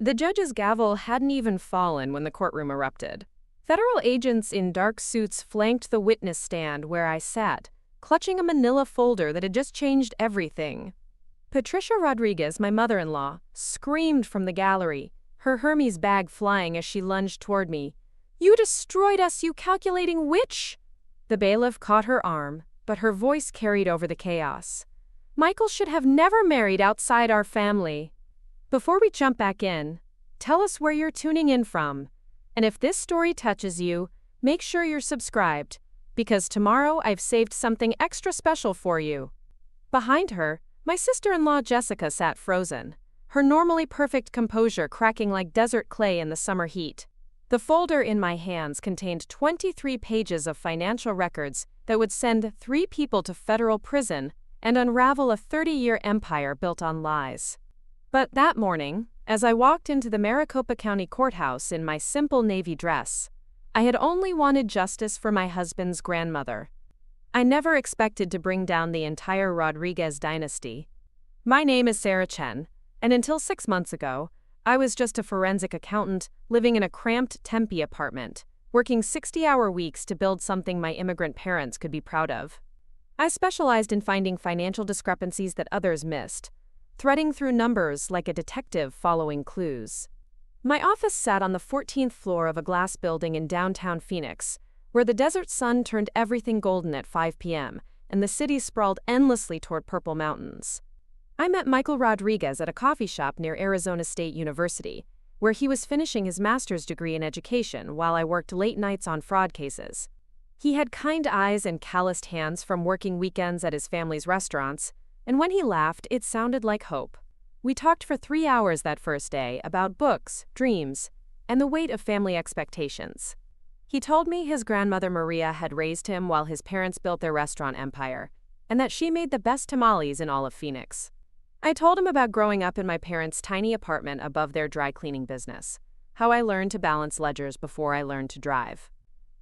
The judge's gavel hadn't even fallen when the courtroom erupted. Federal agents in dark suits flanked the witness stand where I sat, clutching a manila folder that had just changed everything. Patricia Rodriguez, my mother-in-law, screamed from the gallery, her Hermès bag flying as she lunged toward me. "You destroyed us, you calculating witch!" The bailiff caught her arm, but her voice carried over the chaos. "Michael should have never married outside our family." Before we jump back in, tell us where you're tuning in from. And if this story touches you, make sure you're subscribed, because tomorrow I've saved something extra special for you. Behind her, my sister-in-law Jessica sat frozen, her normally perfect composure cracking like desert clay in the summer heat. The folder in my hands contained 23 pages of financial records that would send 3 people to federal prison and unravel a 30-year empire built on lies. But that morning, as I walked into the Maricopa County courthouse in my simple navy dress, I had only wanted justice for my husband's grandmother. I never expected to bring down the entire Rodriguez dynasty. My name is Sarah Chen, and until 6 months ago, I was just a forensic accountant living in a cramped Tempe apartment, working 60-hour weeks to build something my immigrant parents could be proud of. I specialized in finding financial discrepancies that others missed, threading through numbers like a detective following clues. My office sat on the 14th floor of a glass building in downtown Phoenix, where the desert sun turned everything golden at 5 p.m., and the city sprawled endlessly toward purple mountains. I met Michael Rodriguez at a coffee shop near Arizona State University, where he was finishing his master's degree in education while I worked late nights on fraud cases. He had kind eyes and calloused hands from working weekends at his family's restaurants, and when he laughed, it sounded like hope. We talked for 3 hours that first day about books, dreams, and the weight of family expectations. He told me his grandmother Maria had raised him while his parents built their restaurant empire, and that she made the best tamales in all of Phoenix. I told him about growing up in my parents' tiny apartment above their dry cleaning business, how I learned to balance ledgers before I learned to drive.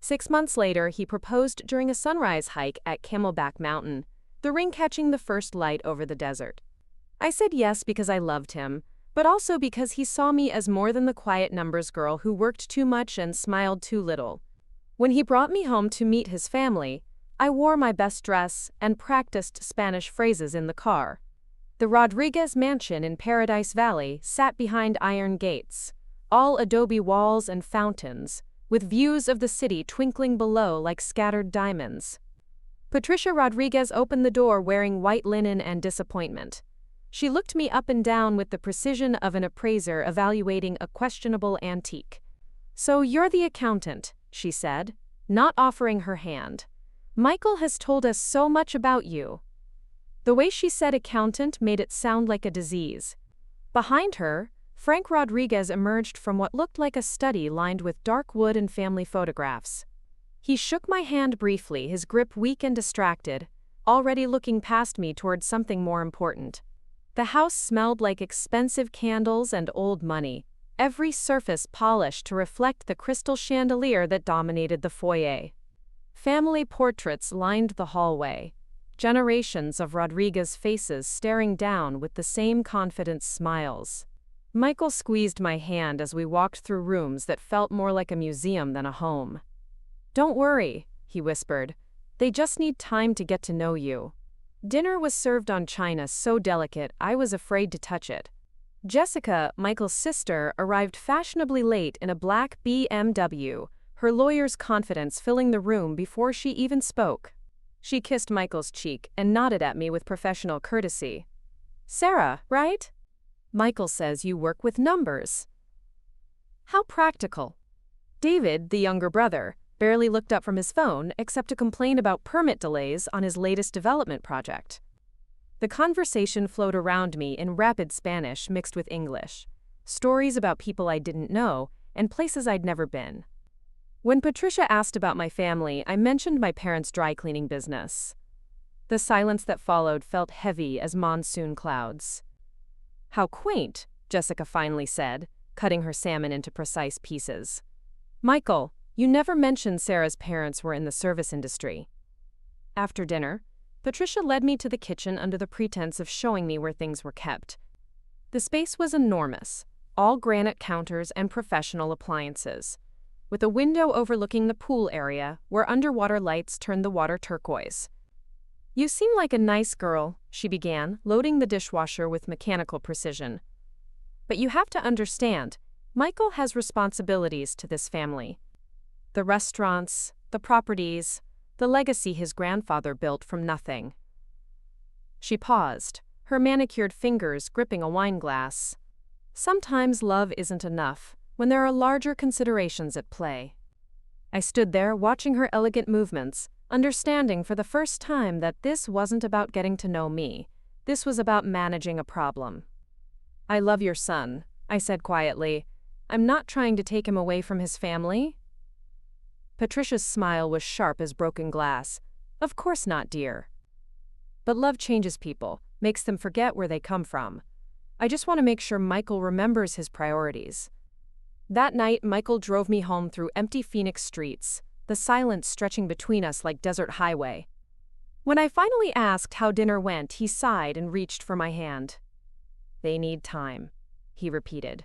6 months later, he proposed during a sunrise hike at Camelback Mountain, the ring catching the first light over the desert. I said yes because I loved him, but also because he saw me as more than the quiet numbers girl who worked too much and smiled too little. When he brought me home to meet his family, I wore my best dress and practiced Spanish phrases in the car. The Rodriguez mansion in Paradise Valley sat behind iron gates, all adobe walls and fountains, with views of the city twinkling below like scattered diamonds. Patricia Rodriguez opened the door wearing white linen and disappointment. She looked me up and down with the precision of an appraiser evaluating a questionable antique. "So you're the accountant," she said, not offering her hand. "Michael has told us so much about you." The way she said accountant made it sound like a disease. Behind her, Frank Rodriguez emerged from what looked like a study lined with dark wood and family photographs. He shook my hand briefly, his grip weak and distracted, already looking past me toward something more important. The house smelled like expensive candles and old money, every surface polished to reflect the crystal chandelier that dominated the foyer. Family portraits lined the hallway, generations of Rodriguez faces staring down with the same confident smiles. Michael squeezed my hand as we walked through rooms that felt more like a museum than a home. "Don't worry," he whispered. "They just need time to get to know you." Dinner was served on china so delicate I was afraid to touch it. Jessica, Michael's sister, arrived fashionably late in a black BMW, her lawyer's confidence filling the room before she even spoke. She kissed Michael's cheek and nodded at me with professional courtesy. "Sarah, right? Michael says you work with numbers." How practical. David, the younger brother, barely looked up from his phone except to complain about permit delays on his latest development project. The conversation flowed around me in rapid Spanish mixed with English, stories about people I didn't know and places I'd never been. When Patricia asked about my family, I mentioned my parents' dry cleaning business. The silence that followed felt heavy as monsoon clouds. "How quaint," Jessica finally said, cutting her salmon into precise pieces. "Michael, you never mentioned Sarah's parents were in the service industry." After dinner, Patricia led me to the kitchen under the pretense of showing me where things were kept. The space was enormous, all granite counters and professional appliances, with a window overlooking the pool area where underwater lights turned the water turquoise. "You seem like a nice girl," she began, loading the dishwasher with mechanical precision. "But you have to understand, Michael has responsibilities to this family. The restaurants, the properties, the legacy his grandfather built from nothing." She paused, her manicured fingers gripping a wine glass. Sometimes love isn't enough when there are larger considerations at play. I stood there watching her elegant movements, understanding for the first time that this wasn't about getting to know me. This was about managing a problem. "I love your son," I said quietly. "I'm not trying to take him away from his family." Patricia's smile was sharp as broken glass. "Of course not, dear. But love changes people, makes them forget where they come from. I just want to make sure Michael remembers his priorities." That night, Michael drove me home through empty Phoenix streets, the silence stretching between us like desert highway. When I finally asked how dinner went, he sighed and reached for my hand. "They need time," he repeated.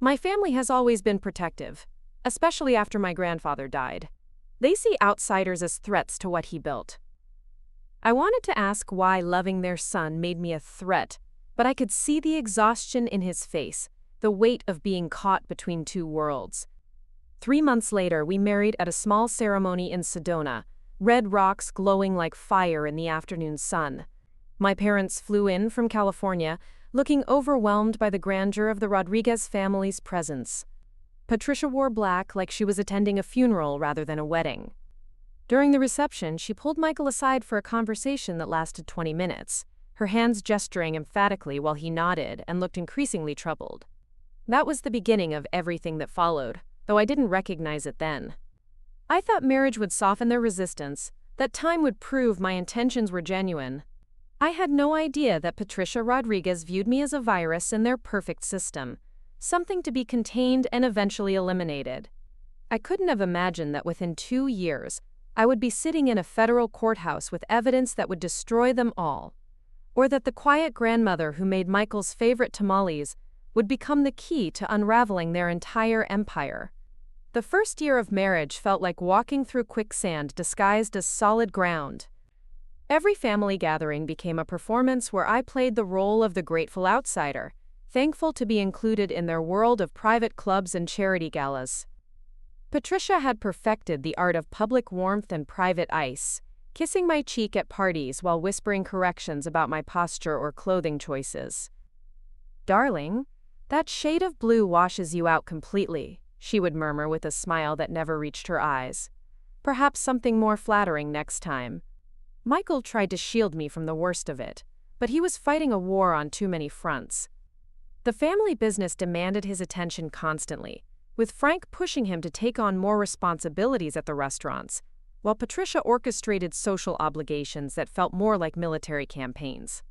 "My family has always been protective, especially after my grandfather died. They see outsiders as threats to what he built." I wanted to ask why loving their son made me a threat, but I could see the exhaustion in his face, the weight of being caught between two worlds. 3 months later, we married at a small ceremony in Sedona, red rocks glowing like fire in the afternoon sun. My parents flew in from California, looking overwhelmed by the grandeur of the Rodriguez family's presence. Patricia wore black like she was attending a funeral rather than a wedding. During the reception, she pulled Michael aside for a conversation that lasted 20 minutes, her hands gesturing emphatically while he nodded and looked increasingly troubled. That was the beginning of everything that followed, though I didn't recognize it then. I thought marriage would soften their resistance, that time would prove my intentions were genuine. I had no idea that Patricia Rodriguez viewed me as a virus in their perfect system, something to be contained and eventually eliminated. I couldn't have imagined that within 2 years, I would be sitting in a federal courthouse with evidence that would destroy them all, or that the quiet grandmother who made Michael's favorite tamales would become the key to unraveling their entire empire. The first year of marriage felt like walking through quicksand disguised as solid ground. Every family gathering became a performance where I played the role of the grateful outsider, thankful to be included in their world of private clubs and charity galas. Patricia had perfected the art of public warmth and private ice, kissing my cheek at parties while whispering corrections about my posture or clothing choices. "Darling, that shade of blue washes you out completely," she would murmur with a smile that never reached her eyes. "Perhaps something more flattering next time." Michael tried to shield me from the worst of it, but he was fighting a war on too many fronts. The family business demanded his attention constantly, with Frank pushing him to take on more responsibilities at the restaurants, while Patricia orchestrated social obligations that felt more like military campaigns.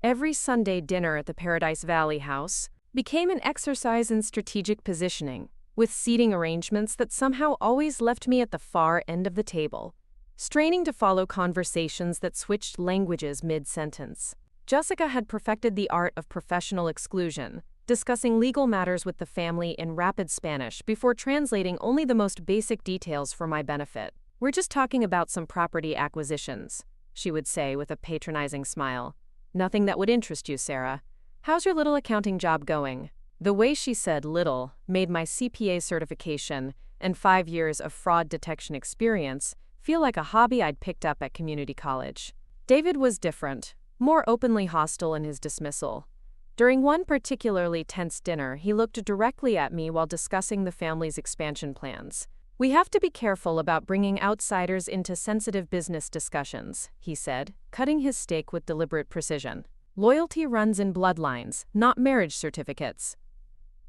Every Sunday dinner at the Paradise Valley House became an exercise in strategic positioning, with seating arrangements that somehow always left me at the far end of the table, straining to follow conversations that switched languages mid-sentence. Jessica had perfected the art of professional exclusion, discussing legal matters with the family in rapid Spanish before translating only the most basic details for my benefit. "We're just talking about some property acquisitions," she would say with a patronizing smile. "Nothing that would interest you, Sarah. How's your little accounting job going?" The way she said little made my CPA certification and 5 years of fraud detection experience feel like a hobby I'd picked up at community college. David was different, more openly hostile in his dismissal. During one particularly tense dinner, he looked directly at me while discussing the family's expansion plans. "We have to be careful about bringing outsiders into sensitive business discussions," he said, cutting his steak with deliberate precision. "Loyalty runs in bloodlines, not marriage certificates."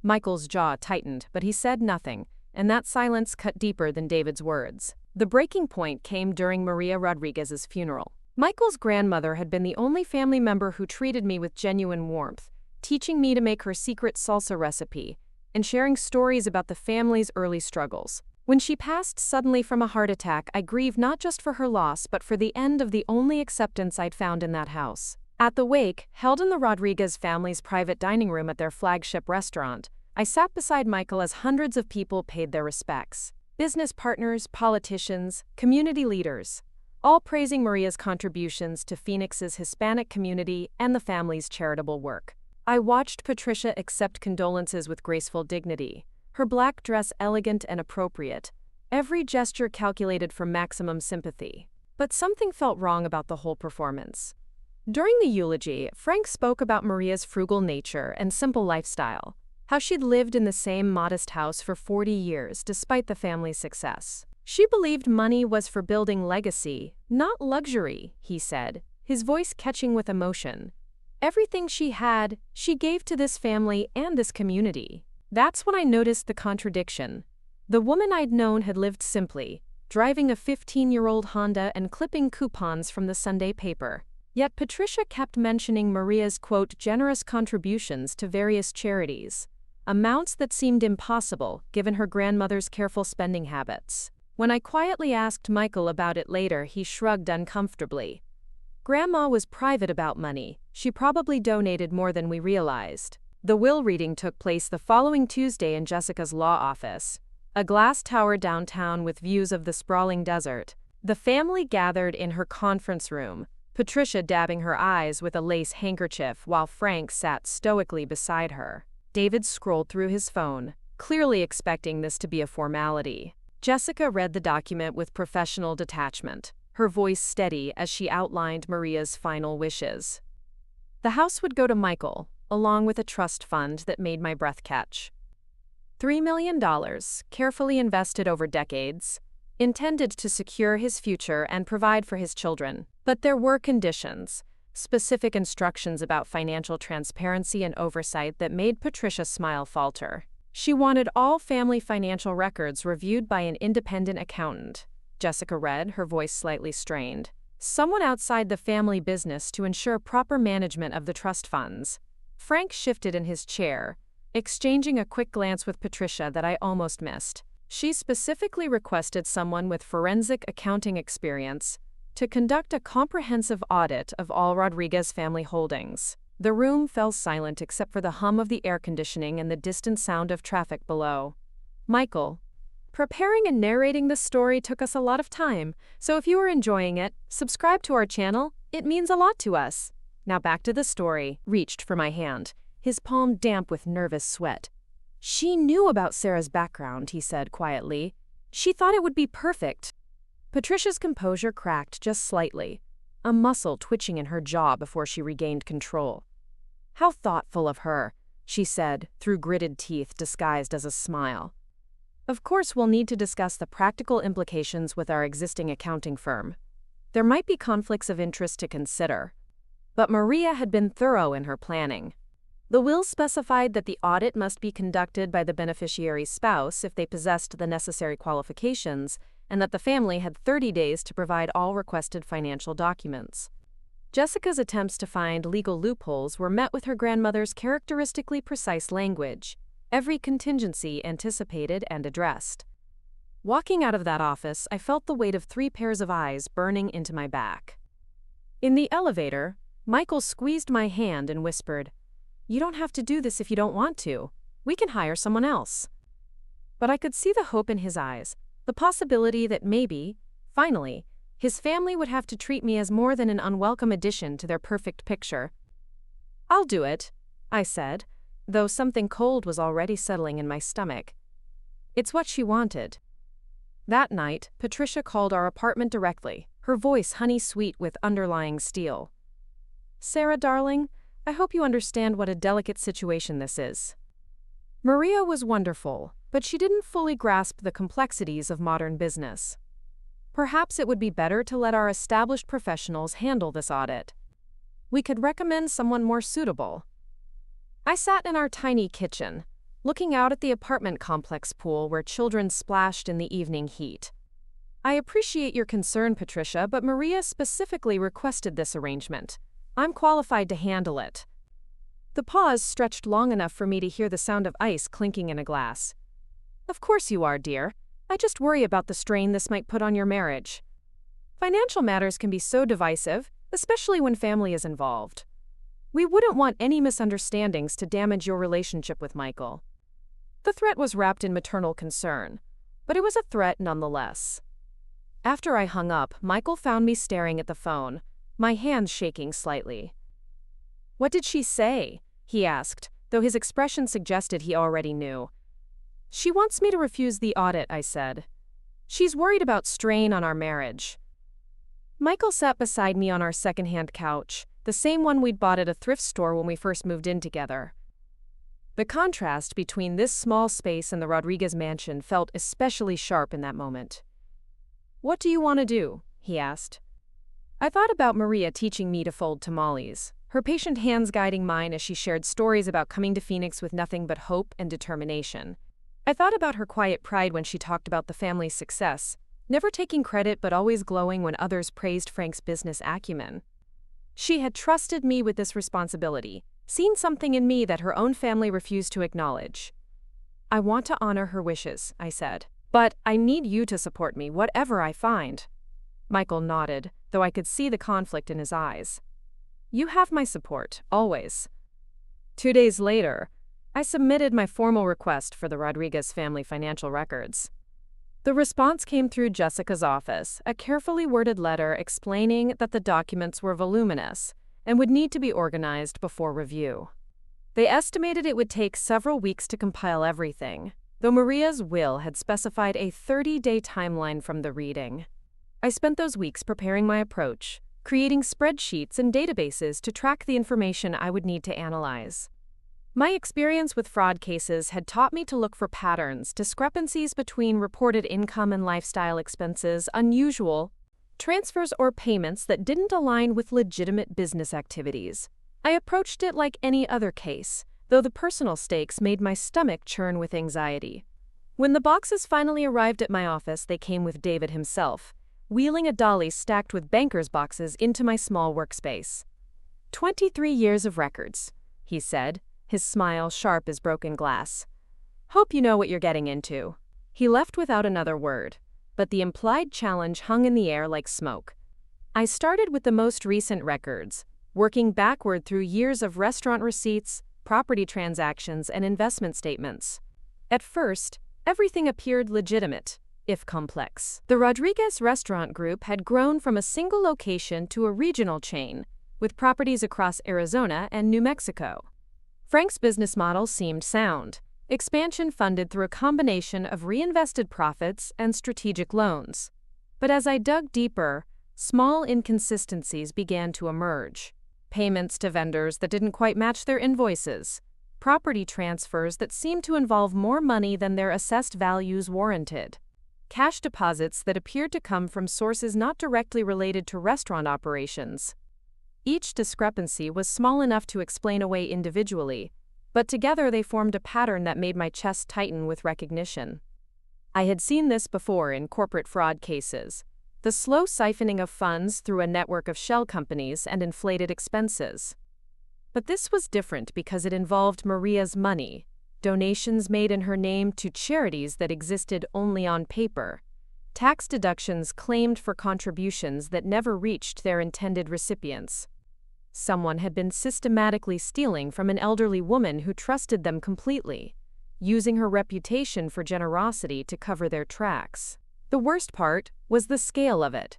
Michael's jaw tightened, but he said nothing, and that silence cut deeper than David's words. The breaking point came during Maria Rodriguez's funeral. Michael's grandmother had been the only family member who treated me with genuine warmth, teaching me to make her secret salsa recipe and sharing stories about the family's early struggles. When she passed suddenly from a heart attack, I grieved not just for her loss but for the end of the only acceptance I'd found in that house. At the wake, held in the Rodriguez family's private dining room at their flagship restaurant, I sat beside Michael as hundreds of people paid their respects. Business partners, politicians, community leaders, all praising Maria's contributions to Phoenix's Hispanic community and the family's charitable work. I watched Patricia accept condolences with graceful dignity, her black dress elegant and appropriate, every gesture calculated for maximum sympathy. But something felt wrong about the whole performance. During the eulogy, Frank spoke about Maria's frugal nature and simple lifestyle, how she'd lived in the same modest house for 40 years despite the family's success. She believed money was for building legacy, not luxury, he said, his voice catching with emotion. Everything she had, she gave to this family and this community. That's when I noticed the contradiction. The woman I'd known had lived simply, driving a 15-year-old Honda and clipping coupons from the Sunday paper. Yet Patricia kept mentioning Maria's, quote, generous contributions to various charities, amounts that seemed impossible given her grandmother's careful spending habits. When I quietly asked Michael about it later, he shrugged uncomfortably. Grandma was private about money. She probably donated more than we realized. The will reading took place the following Tuesday in Jessica's law office, a glass tower downtown with views of the sprawling desert. The family gathered in her conference room, Patricia dabbing her eyes with a lace handkerchief while Frank sat stoically beside her. David scrolled through his phone, clearly expecting this to be a formality. Jessica read the document with professional detachment, her voice steady as she outlined Maria's final wishes. The house would go to Michael, along with a trust fund that made my breath catch. $3 million, carefully invested over decades, intended to secure his future and provide for his children. But there were conditions, specific instructions about financial transparency and oversight that made Patricia smile falter. She wanted all family financial records reviewed by an independent accountant, Jessica read, her voice slightly strained. Someone outside the family business to ensure proper management of the trust funds. Frank shifted in his chair, exchanging a quick glance with Patricia that I almost missed. She specifically requested someone with forensic accounting experience to conduct a comprehensive audit of all Rodriguez family holdings. The room fell silent except for the hum of the air conditioning and the distant sound of traffic below. Michael, preparing and narrating this story took us a lot of time, so if you are enjoying it, subscribe to our channel. It means a lot to us. Now back to the story. Reached for my hand, his palm damp with nervous sweat. She knew about Sarah's background, he said quietly. She thought it would be perfect. Patricia's composure cracked just slightly, a muscle twitching in her jaw before she regained control. How thoughtful of her, she said, through gritted teeth disguised as a smile. Of course, we'll need to discuss the practical implications with our existing accounting firm. There might be conflicts of interest to consider. But Maria had been thorough in her planning. The will specified that the audit must be conducted by the beneficiary's spouse if they possessed the necessary qualifications, and that the family had 30 days to provide all requested financial documents. Jessica's attempts to find legal loopholes were met with her grandmother's characteristically precise language, every contingency anticipated and addressed. Walking out of that office, I felt the weight of 3 pairs of eyes burning into my back. In the elevator, Michael squeezed my hand and whispered, "You don't have to do this if you don't want to. We can hire someone else." But I could see the hope in his eyes, the possibility that maybe, finally, his family would have to treat me as more than an unwelcome addition to their perfect picture. "I'll do it," I said, though something cold was already settling in my stomach. It's what she wanted. That night, Patricia called our apartment directly, her voice honey-sweet with underlying steel. "Sarah, darling, I hope you understand what a delicate situation this is." Maria was wonderful, but she didn't fully grasp the complexities of modern business. Perhaps it would be better to let our established professionals handle this audit. We could recommend someone more suitable. I sat in our tiny kitchen, looking out at the apartment complex pool where children splashed in the evening heat. "I appreciate your concern, Patricia, but Maria specifically requested this arrangement. I'm qualified to handle it." The pause stretched long enough for me to hear the sound of ice clinking in a glass. "Of course you are, dear. I just worry about the strain this might put on your marriage. Financial matters can be so divisive, especially when family is involved. We wouldn't want any misunderstandings to damage your relationship with Michael." The threat was wrapped in maternal concern, but it was a threat nonetheless. After I hung up, Michael found me staring at the phone, my hands shaking slightly. "What did she say?" he asked, though his expression suggested he already knew. "She wants me to refuse the audit," I said. "She's worried about strain on our marriage." Michael sat beside me on our secondhand couch, the same one we'd bought at a thrift store when we first moved in together. The contrast between this small space and the Rodriguez mansion felt especially sharp in that moment. "What do you want to do?" he asked. I thought about Maria teaching me to fold tamales, her patient hands guiding mine as she shared stories about coming to Phoenix with nothing but hope and determination. I thought about her quiet pride when she talked about the family's success, never taking credit but always glowing when others praised Frank's business acumen. She had trusted me with this responsibility, seen something in me that her own family refused to acknowledge. "I want to honor her wishes," I said, "but I need you to support me, whatever I find." Michael nodded, though I could see the conflict in his eyes. "You have my support, always." 2 days later, I submitted my formal request for the Rodriguez family financial records. The response came through Jessica's office, a carefully worded letter explaining that the documents were voluminous and would need to be organized before review. They estimated it would take several weeks to compile everything, though Maria's will had specified a 30-day timeline from the reading. I spent those weeks preparing my approach, creating spreadsheets and databases to track the information I would need to analyze. My experience with fraud cases had taught me to look for patterns, discrepancies between reported income and lifestyle expenses, unusual transfers or payments that didn't align with legitimate business activities. I approached it like any other case, though the personal stakes made my stomach churn with anxiety. When the boxes finally arrived at my office, they came with David himself, wheeling a dolly stacked with banker's boxes into my small workspace. 23 years of records," he said, his smile sharp as broken glass. "Hope you know what you're getting into." He left without another word, but the implied challenge hung in the air like smoke. I started with the most recent records, working backward through years of restaurant receipts, property transactions, and investment statements. At first, everything appeared legitimate, if complex. The Rodriguez restaurant group had grown from a single location to a regional chain, with properties across Arizona and New Mexico. Frank's business model seemed sound, expansion funded through a combination of reinvested profits and strategic loans. But as I dug deeper, small inconsistencies began to emerge. Payments to vendors that didn't quite match their invoices, property transfers that seemed to involve more money than their assessed values warranted, cash deposits that appeared to come from sources not directly related to restaurant operations. Each discrepancy was small enough to explain away individually, but together they formed a pattern that made my chest tighten with recognition. I had seen this before in corporate fraud cases, the slow siphoning of funds through a network of shell companies and inflated expenses. But this was different because it involved Maria's money, donations made in her name to charities that existed only on paper, tax deductions claimed for contributions that never reached their intended recipients. Someone had been systematically stealing from an elderly woman who trusted them completely, using her reputation for generosity to cover their tracks. The worst part was the scale of it.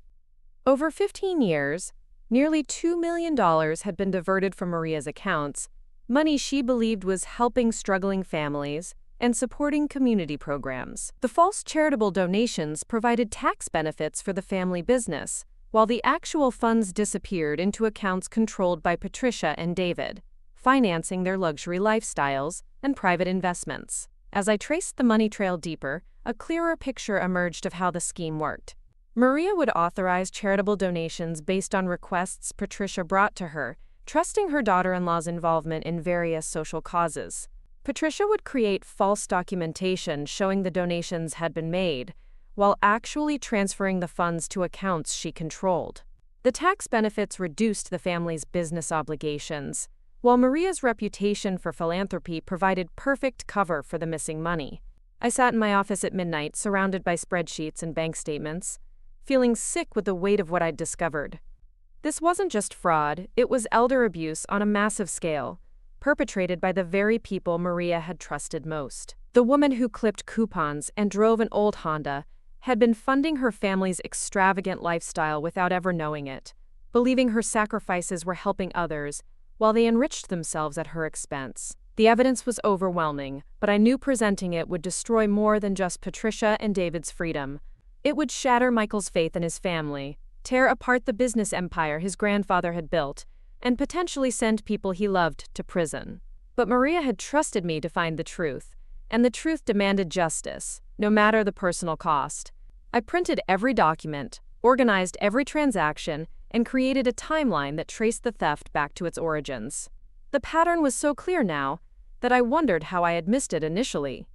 Over 15 years, nearly $2 million had been diverted from Maria's accounts, money she believed was helping struggling families and supporting community programs. The false charitable donations provided tax benefits for the family business, while the actual funds disappeared into accounts controlled by Patricia and David, financing their luxury lifestyles and private investments. As I traced the money trail deeper, a clearer picture emerged of how the scheme worked. Maria would authorize charitable donations based on requests Patricia brought to her, trusting her daughter-in-law's involvement in various social causes. Patricia would create false documentation showing the donations had been made, while actually transferring the funds to accounts she controlled. The tax benefits reduced the family's business obligations, while Maria's reputation for philanthropy provided perfect cover for the missing money. I sat in my office at midnight, surrounded by spreadsheets and bank statements, feeling sick with the weight of what I'd discovered. This wasn't just fraud, it was elder abuse on a massive scale, perpetrated by the very people Maria had trusted most. The woman who clipped coupons and drove an old Honda had been funding her family's extravagant lifestyle without ever knowing it, believing her sacrifices were helping others, while they enriched themselves at her expense. The evidence was overwhelming, but I knew presenting it would destroy more than just Patricia and David's freedom. It would shatter Michael's faith in his family, tear apart the business empire his grandfather had built, and potentially send people he loved to prison. But Maria had trusted me to find the truth, and the truth demanded justice, no matter the personal cost. I printed every document, organized every transaction, and created a timeline that traced the theft back to its origins. The pattern was so clear now that I wondered how I had missed it initially.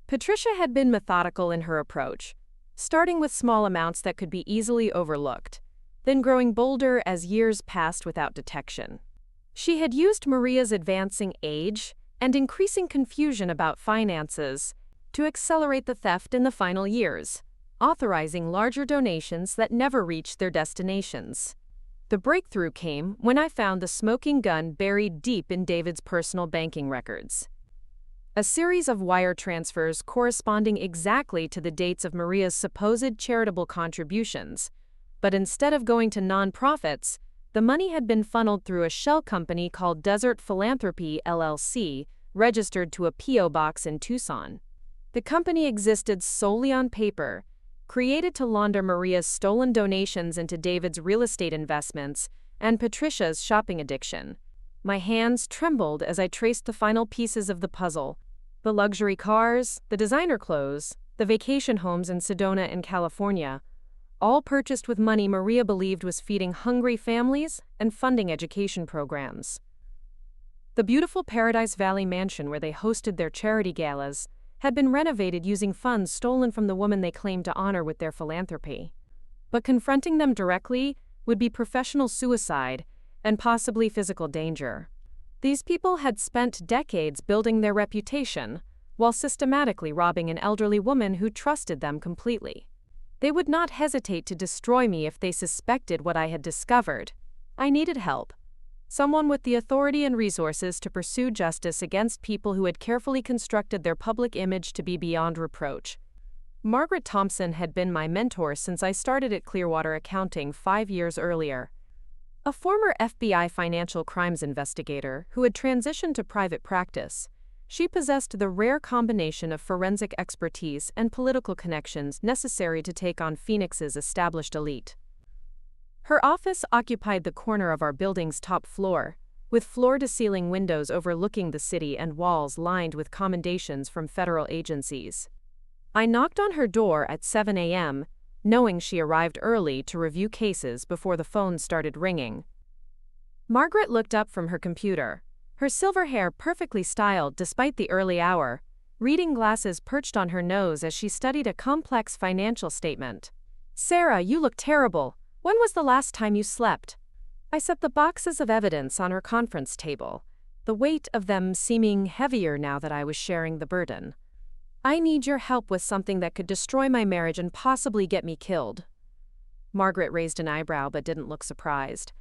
Patricia had been methodical in her approach, starting with small amounts that could be easily overlooked, then growing bolder as years passed without detection. She had used Maria's advancing age and increasing confusion about finances to accelerate the theft in the final years, authorizing larger donations that never reached their destinations. The breakthrough came when I found the smoking gun buried deep in David's personal banking records. A series of wire transfers corresponding exactly to the dates of Maria's supposed charitable contributions, but instead of going to nonprofits, the money had been funneled through a shell company called Desert Philanthropy LLC, registered to a P.O. box in Tucson. The company existed solely on paper, created to launder Maria's stolen donations into David's real estate investments and Patricia's shopping addiction. My hands trembled as I traced the final pieces of the puzzle. The luxury cars, the designer clothes, the vacation homes in Sedona and California, all purchased with money Maria believed was feeding hungry families and funding education programs. The beautiful Paradise Valley mansion where they hosted their charity galas had been renovated using funds stolen from the woman they claimed to honor with their philanthropy. But confronting them directly would be professional suicide and possibly physical danger. These people had spent decades building their reputation while systematically robbing an elderly woman who trusted them completely. They would not hesitate to destroy me if they suspected what I had discovered. I needed help. Someone with the authority and resources to pursue justice against people who had carefully constructed their public image to be beyond reproach. Margaret Thompson had been my mentor since I started at Clearwater Accounting 5 years earlier. A former FBI financial crimes investigator who had transitioned to private practice, she possessed the rare combination of forensic expertise and political connections necessary to take on Phoenix's established elite. Her office occupied the corner of our building's top floor, with floor-to-ceiling windows overlooking the city and walls lined with commendations from federal agencies. I knocked on her door at 7 a.m., knowing she arrived early to review cases before the phone started ringing. Margaret looked up from her computer, her silver hair perfectly styled despite the early hour, reading glasses perched on her nose as she studied a complex financial statement. "Sarah, you look terrible. When was the last time you slept?" I set the boxes of evidence on her conference table, the weight of them seeming heavier now that I was sharing the burden. "I need your help with something that could destroy my marriage and possibly get me killed." Margaret raised an eyebrow but didn't look surprised.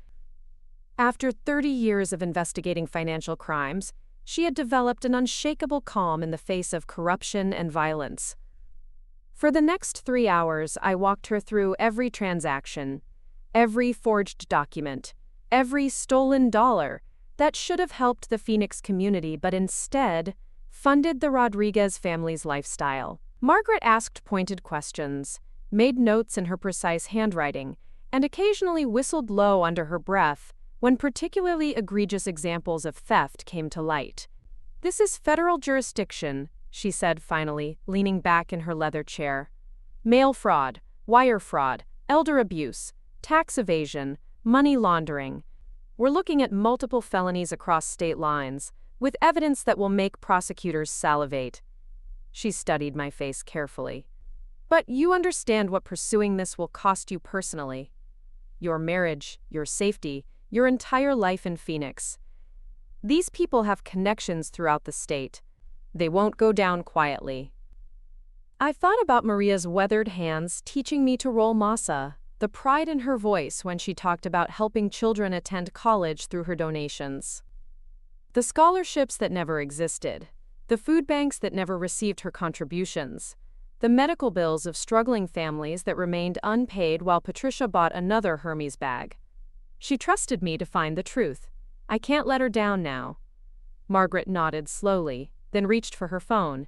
After 30 years of investigating financial crimes, she had developed an unshakable calm in the face of corruption and violence. For the next 3 hours, I walked her through every transaction, every forged document, every stolen dollar that should have helped the Phoenix community but instead funded the Rodriguez family's lifestyle. Margaret asked pointed questions, made notes in her precise handwriting, and occasionally whistled low under her breath when particularly egregious examples of theft came to light. "This is federal jurisdiction," she said finally, leaning back in her leather chair. "Mail fraud, wire fraud, elder abuse, tax evasion, money laundering. We're looking at multiple felonies across state lines, with evidence that will make prosecutors salivate." She studied my face carefully. "But you understand what pursuing this will cost you personally. Your marriage, your safety, your entire life in Phoenix. These people have connections throughout the state. They won't go down quietly." I thought about Maria's weathered hands teaching me to roll masa, the pride in her voice when she talked about helping children attend college through her donations. The scholarships that never existed, The food banks that never received her contributions. The medical bills of struggling families that remained unpaid while Patricia bought another Hermès bag. She trusted me to find the truth. I can't let her down now. Margaret nodded slowly, then reached for her phone.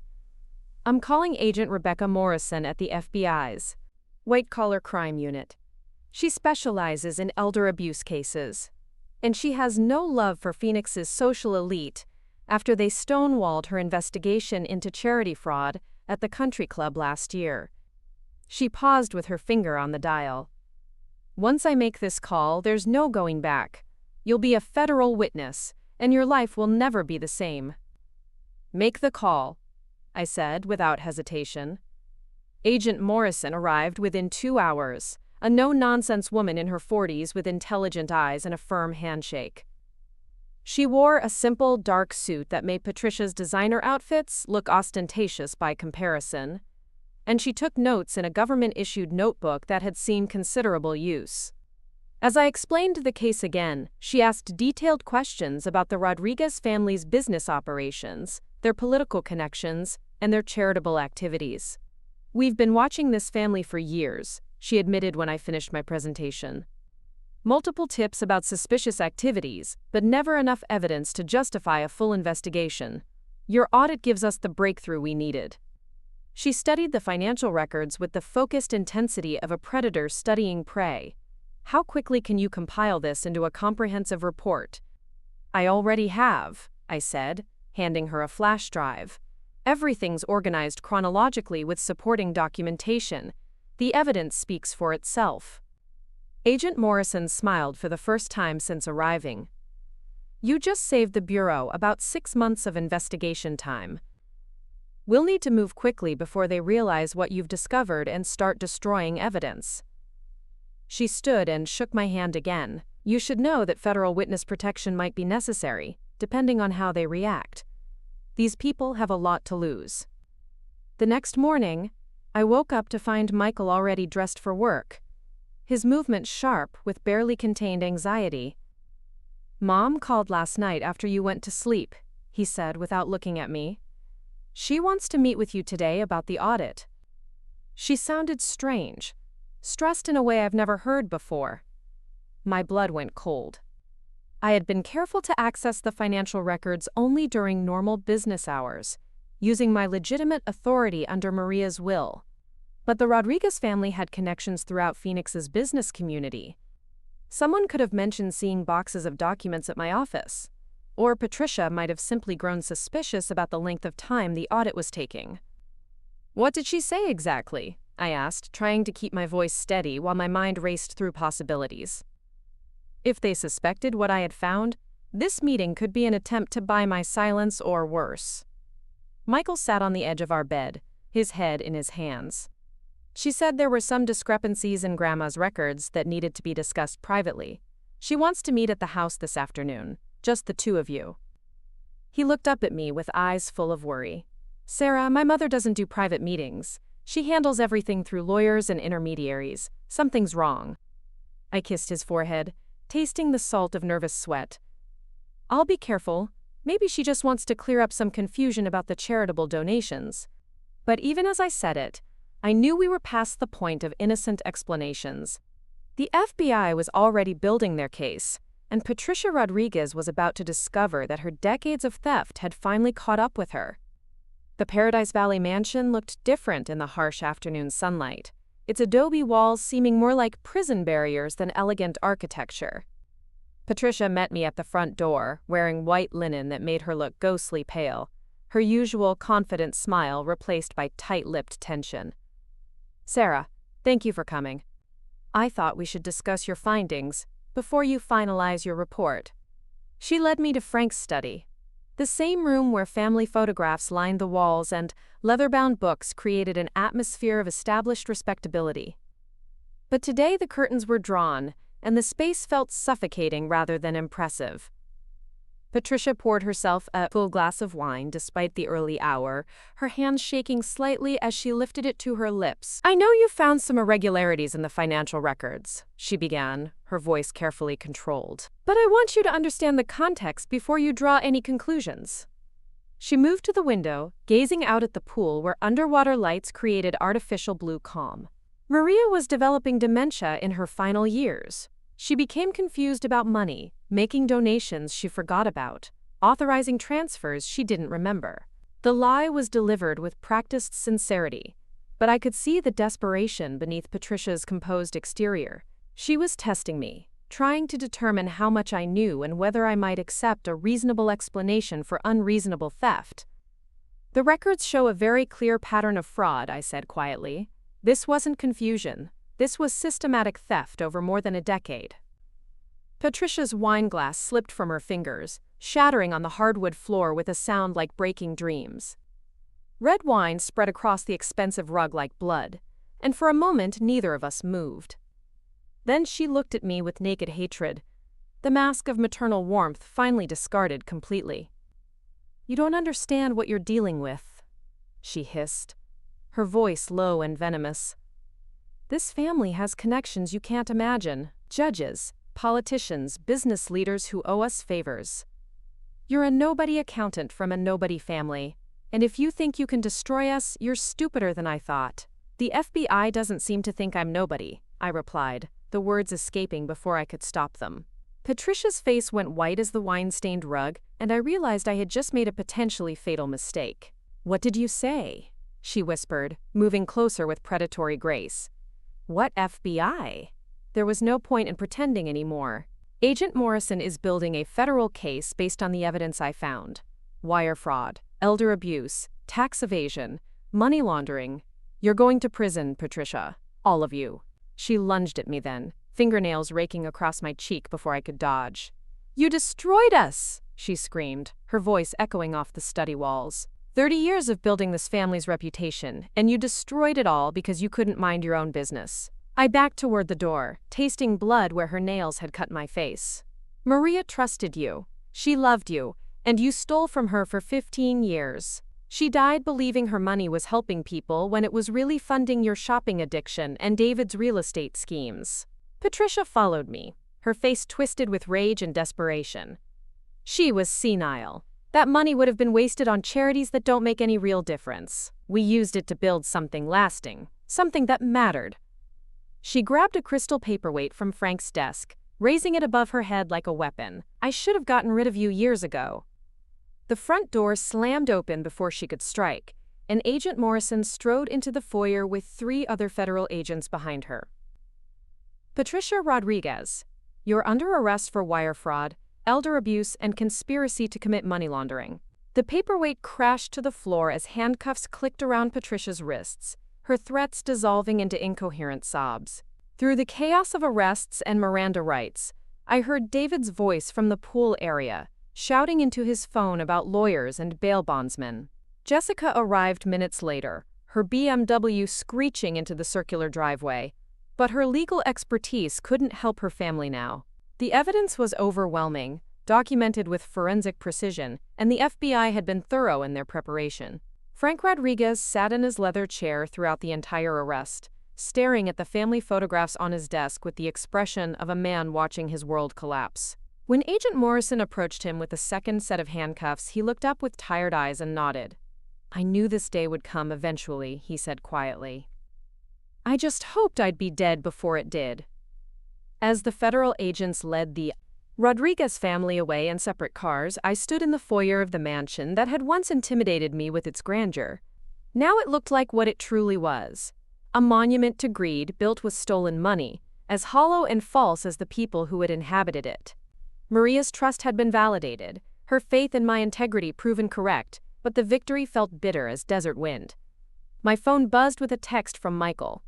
I'm calling Agent Rebecca Morrison at the FBI's white-collar crime unit. She specializes in elder abuse cases. And she has no love for Phoenix's social elite after they stonewalled her investigation into charity fraud at the country club last year. She paused with her finger on the dial. Once I make this call, there's no going back. You'll be a federal witness, and your life will never be the same. Make the call, I said without hesitation. Agent Morrison arrived within 2 hours, a no-nonsense woman in her 40s with intelligent eyes and a firm handshake. She wore a simple, dark suit that made Patricia's designer outfits look ostentatious by comparison, and she took notes in a government-issued notebook that had seen considerable use. As I explained the case again, she asked detailed questions about the Rodriguez family's business operations, their political connections, and their charitable activities. We've been watching this family for years, she admitted when I finished my presentation. Multiple tips about suspicious activities, but never enough evidence to justify a full investigation. Your audit gives us the breakthrough we needed. She studied the financial records with the focused intensity of a predator studying prey. How quickly can you compile this into a comprehensive report? I already have, I said, handing her a flash drive. Everything's organized chronologically with supporting documentation. The evidence speaks for itself. Agent Morrison smiled for the first time since arriving. You just saved the Bureau about 6 months of investigation time. We'll need to move quickly before they realize what you've discovered and start destroying evidence. She stood and shook my hand again. You should know that federal witness protection might be necessary, depending on how they react. These people have a lot to lose. The next morning, I woke up to find Michael already dressed for work. His movement sharp with barely contained anxiety. Mom called last night after you went to sleep, he said without looking at me. She wants to meet with you today about the audit. She sounded strange, stressed in a way I've never heard before. My blood went cold. I had been careful to access the financial records only during normal business hours, using my legitimate authority under Maria's will. But the Rodriguez family had connections throughout Phoenix's business community. Someone could have mentioned seeing boxes of documents at my office, or Patricia might have simply grown suspicious about the length of time the audit was taking. What did she say exactly? I asked, trying to keep my voice steady while my mind raced through possibilities. If they suspected what I had found, this meeting could be an attempt to buy my silence or worse. Michael sat on the edge of our bed, his head in his hands. She said there were some discrepancies in Grandma's records that needed to be discussed privately. She wants to meet at the house this afternoon, just the two of you. He looked up at me with eyes full of worry. Sarah, my mother doesn't do private meetings. She handles everything through lawyers and intermediaries. Something's wrong. I kissed his forehead, tasting the salt of nervous sweat. I'll be careful. Maybe she just wants to clear up some confusion about the charitable donations. But even as I said it, I knew we were past the point of innocent explanations. The FBI was already building their case, and Patricia Rodriguez was about to discover that her decades of theft had finally caught up with her. The Paradise Valley mansion looked different in the harsh afternoon sunlight, its adobe walls seeming more like prison barriers than elegant architecture. Patricia met me at the front door, wearing white linen that made her look ghostly pale, her usual confident smile replaced by tight-lipped tension. Sarah, thank you for coming. I thought we should discuss your findings before you finalize your report. She led me to Frank's study, the same room where family photographs lined the walls and leather-bound books created an atmosphere of established respectability. But today the curtains were drawn, and the space felt suffocating rather than impressive. Patricia poured herself a full glass of wine despite the early hour, her hand shaking slightly as she lifted it to her lips. I know you found some irregularities in the financial records, she began, her voice carefully controlled. But I want you to understand the context before you draw any conclusions. She moved to the window, gazing out at the pool where underwater lights created artificial blue calm. Maria was developing dementia in her final years. She became confused about money, making donations she forgot about, authorizing transfers she didn't remember. The lie was delivered with practiced sincerity, but I could see the desperation beneath Patricia's composed exterior. She was testing me, trying to determine how much I knew and whether I might accept a reasonable explanation for unreasonable theft. The records show a very clear pattern of fraud, I said quietly. This wasn't confusion. This was systematic theft over more than a decade. Patricia's wine glass slipped from her fingers, shattering on the hardwood floor with a sound like breaking dreams. Red wine spread across the expensive rug like blood, and for a moment neither of us moved. Then she looked at me with naked hatred, the mask of maternal warmth finally discarded completely. "You don't understand what you're dealing with," she hissed, her voice low and venomous. "This family has connections you can't imagine. Judges, politicians, business leaders who owe us favors. You're a nobody accountant from a nobody family, and if you think you can destroy us, you're stupider than I thought." "The FBI doesn't seem to think I'm nobody," I replied, the words escaping before I could stop them. Patricia's face went white as the wine-stained rug, and I realized I had just made a potentially fatal mistake. "What did you say?" she whispered, moving closer with predatory grace. "What FBI?" There was no point in pretending anymore. "Agent Morrison is building a federal case based on the evidence I found. Wire fraud, elder abuse, tax evasion, money laundering. You're going to prison, Patricia. All of you." She lunged at me then, fingernails raking across my cheek before I could dodge. "You destroyed us!" she screamed, her voice echoing off the study walls. 30 years of building this family's reputation, and you destroyed it all because you couldn't mind your own business. I backed toward the door, tasting blood where her nails had cut my face. "Maria trusted you. She loved you, and you stole from her for 15 years. She died believing her money was helping people when it was really funding your shopping addiction and David's real estate schemes." Patricia followed me, her face twisted with rage and desperation. She was senile. That money would have been wasted on charities that don't make any real difference. We used it to build something lasting, something that mattered. She grabbed a crystal paperweight from Frank's desk, raising it above her head like a weapon. "I should have gotten rid of you years ago." The front door slammed open before she could strike, and Agent Morrison strode into the foyer with 3 other federal agents behind her. "Patricia Rodriguez, you're under arrest for wire fraud, elder abuse, and conspiracy to commit money laundering." The paperweight crashed to the floor as handcuffs clicked around Patricia's wrists, her threats dissolving into incoherent sobs. Through the chaos of arrests and Miranda rights, I heard David's voice from the pool area, shouting into his phone about lawyers and bail bondsmen. Jessica arrived minutes later, her BMW screeching into the circular driveway, but her legal expertise couldn't help her family now. The evidence was overwhelming, documented with forensic precision, and the FBI had been thorough in their preparation. Frank Rodriguez sat in his leather chair throughout the entire arrest, staring at the family photographs on his desk with the expression of a man watching his world collapse. When Agent Morrison approached him with a second set of handcuffs, he looked up with tired eyes and nodded. "I knew this day would come eventually," he said quietly. "I just hoped I'd be dead before it did." As the federal agents led the Rodriguez family away in separate cars, I stood in the foyer of the mansion that had once intimidated me with its grandeur. Now it looked like what it truly was: a monument to greed built with stolen money, as hollow and false as the people who had inhabited it. Maria's trust had been validated, her faith in my integrity proven correct, but the victory felt bitter as desert wind. My phone buzzed with a text from Michael.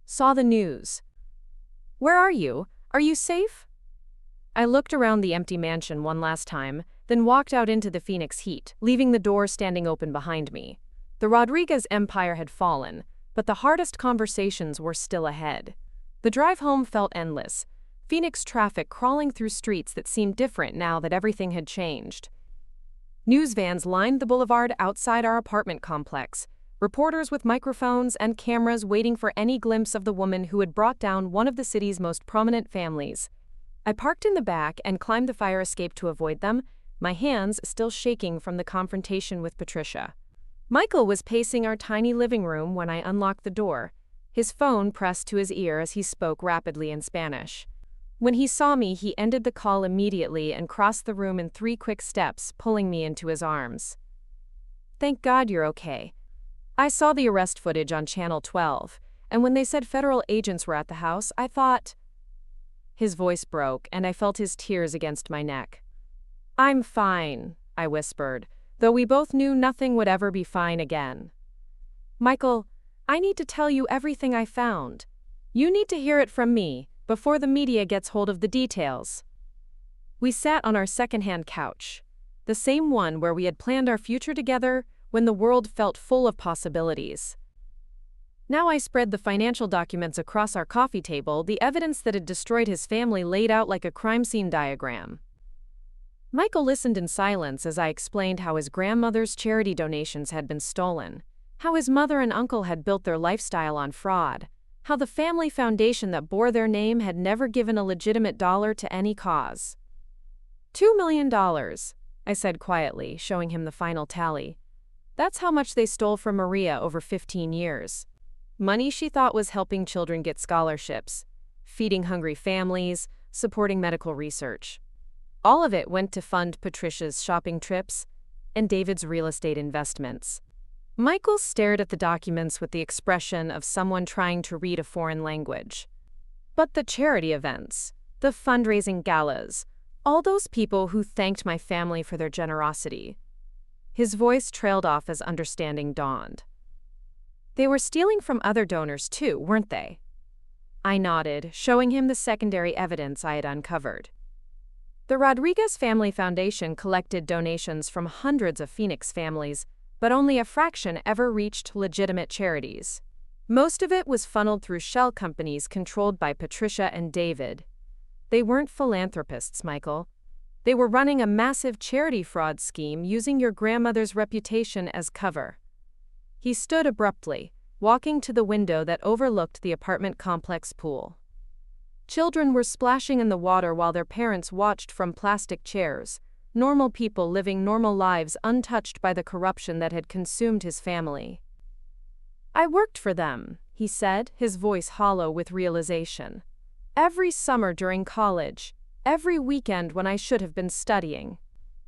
"Saw the news. Where are you? Are you safe?" I looked around the empty mansion one last time, then walked out into the Phoenix heat, leaving the door standing open behind me. The Rodriguez empire had fallen, but the hardest conversations were still ahead. The drive home felt endless, Phoenix traffic crawling through streets that seemed different now that everything had changed. News vans lined the boulevard outside our apartment complex, reporters with microphones and cameras waiting for any glimpse of the woman who had brought down one of the city's most prominent families. I parked in the back and climbed the fire escape to avoid them, my hands still shaking from the confrontation with Patricia. Michael was pacing our tiny living room when I unlocked the door, his phone pressed to his ear as he spoke rapidly in Spanish. When he saw me, he ended the call immediately and crossed the room in 3 quick steps, pulling me into his arms. "Thank God you're okay. I saw the arrest footage on Channel 12, and when they said federal agents were at the house, I thought—" His voice broke, and I felt his tears against my neck. "I'm fine," I whispered, though we both knew nothing would ever be fine again. "Michael, I need to tell you everything I found. You need to hear it from me, before the media gets hold of the details." We sat on our second-hand couch, the same one where we had planned our future together when the world felt full of possibilities. Now I spread the financial documents across our coffee table, the evidence that had destroyed his family laid out like a crime scene diagram. Michael listened in silence as I explained how his grandmother's charity donations had been stolen, how his mother and uncle had built their lifestyle on fraud, how the family foundation that bore their name had never given a legitimate dollar to any cause. $2 million, I said quietly, showing him the final tally. That's how much they stole from Maria over 15 years. Money she thought was helping children get scholarships, feeding hungry families, supporting medical research. All of it went to fund Patricia's shopping trips and David's real estate investments. Michael stared at the documents with the expression of someone trying to read a foreign language. But the charity events, the fundraising galas, all those people who thanked my family for their generosity. His voice trailed off as understanding dawned. They were stealing from other donors too, weren't they? I nodded, showing him the secondary evidence I had uncovered. The Rodriguez Family Foundation collected donations from hundreds of Phoenix families, but only a fraction ever reached legitimate charities. Most of it was funneled through shell companies controlled by Patricia and David. They weren't philanthropists, Michael. They were running a massive charity fraud scheme using your grandmother's reputation as cover. He stood abruptly, walking to the window that overlooked the apartment complex pool. Children were splashing in the water while their parents watched from plastic chairs, normal people living normal lives untouched by the corruption that had consumed his family. I worked for them, he said, his voice hollow with realization. Every summer during college, every weekend when I should have been studying.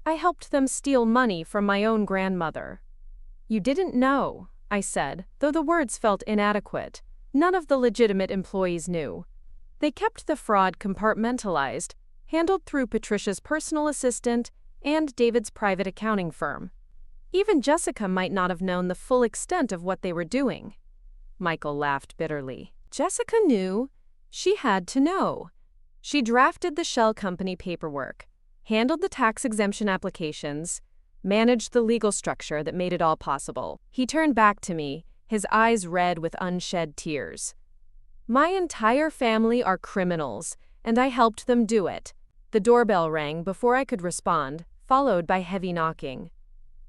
I helped them steal money from my own grandmother. You didn't know, I said, though the words felt inadequate. None of the legitimate employees knew. They kept the fraud compartmentalized, handled through Patricia's personal assistant and David's private accounting firm. Even Jessica might not have known the full extent of what they were doing. Michael laughed bitterly. Jessica knew. She had to know. She drafted the shell company paperwork, handled the tax exemption applications, managed the legal structure that made it all possible. He turned back to me, his eyes red with unshed tears. My entire family are criminals, and I helped them do it. The doorbell rang before I could respond, followed by heavy knocking.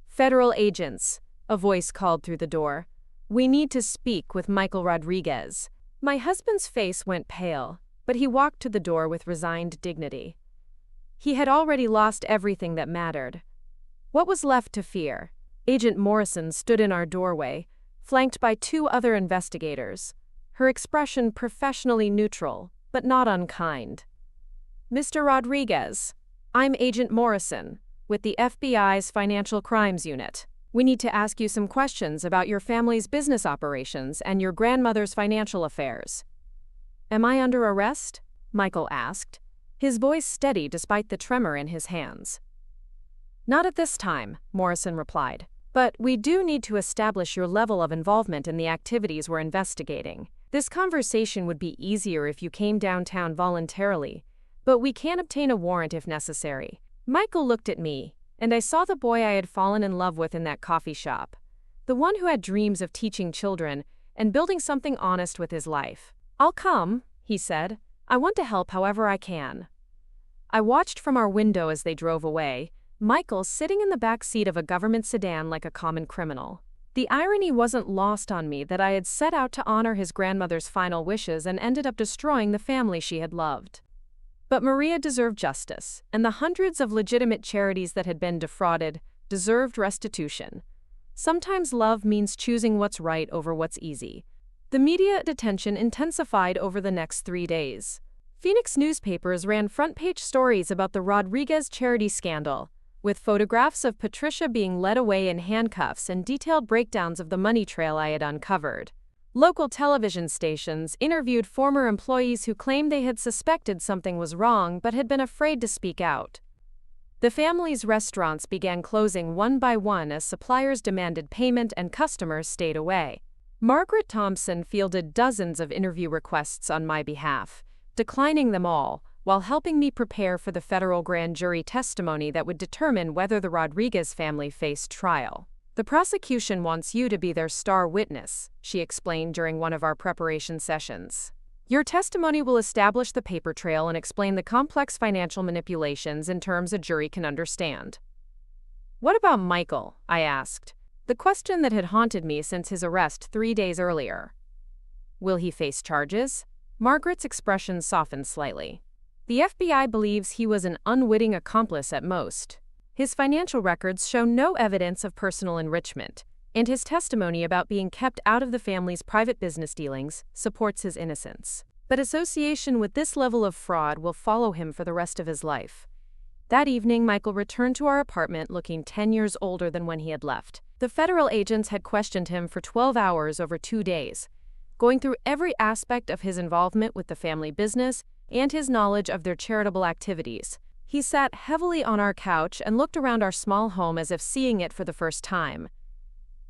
Federal agents, a voice called through the door. We need to speak with Michael Rodriguez. My husband's face went pale, but he walked to the door with resigned dignity. He had already lost everything that mattered. What was left to fear? Agent Morrison stood in our doorway, flanked by 2 other investigators, her expression professionally neutral, but not unkind. Mr. Rodriguez, I'm Agent Morrison, with the FBI's Financial Crimes Unit. We need to ask you some questions about your family's business operations and your grandmother's financial affairs. Am I under arrest? Michael asked, his voice steady despite the tremor in his hands. Not at this time, Morrison replied, but we do need to establish your level of involvement in the activities we're investigating. This conversation would be easier if you came downtown voluntarily, but we can obtain a warrant if necessary. Michael looked at me, and I saw the boy I had fallen in love with in that coffee shop, the one who had dreams of teaching children and building something honest with his life. I'll come, he said. I want to help however I can. I watched from our window as they drove away, Michael sitting in the back seat of a government sedan like a common criminal. The irony wasn't lost on me that I had set out to honor his grandmother's final wishes and ended up destroying the family she had loved. But Maria deserved justice, and the hundreds of legitimate charities that had been defrauded deserved restitution. Sometimes love means choosing what's right over what's easy. The media attention intensified over the next 3 days. Phoenix newspapers ran front-page stories about the Rodriguez charity scandal, with photographs of Patricia being led away in handcuffs and detailed breakdowns of the money trail I had uncovered. Local television stations interviewed former employees who claimed they had suspected something was wrong but had been afraid to speak out. The family's restaurants began closing one by one as suppliers demanded payment and customers stayed away. Margaret Thompson fielded dozens of interview requests on my behalf, declining them all, while helping me prepare for the federal grand jury testimony that would determine whether the Rodriguez family faced trial. "The prosecution wants you to be their star witness," she explained during one of our preparation sessions. "Your testimony will establish the paper trail and explain the complex financial manipulations in terms a jury can understand." "What about Michael?" I asked, the question that had haunted me since his arrest 3 days earlier. "Will he face charges?" Margaret's expression softened slightly. "The FBI believes he was an unwitting accomplice at most. His financial records show no evidence of personal enrichment, and his testimony about being kept out of the family's private business dealings supports his innocence. But association with this level of fraud will follow him for the rest of his life." That evening, Michael returned to our apartment looking 10 years older than when he had left. The federal agents had questioned him for 12 hours over 2 days, going through every aspect of his involvement with the family business and his knowledge of their charitable activities. He sat heavily on our couch and looked around our small home as if seeing it for the first time.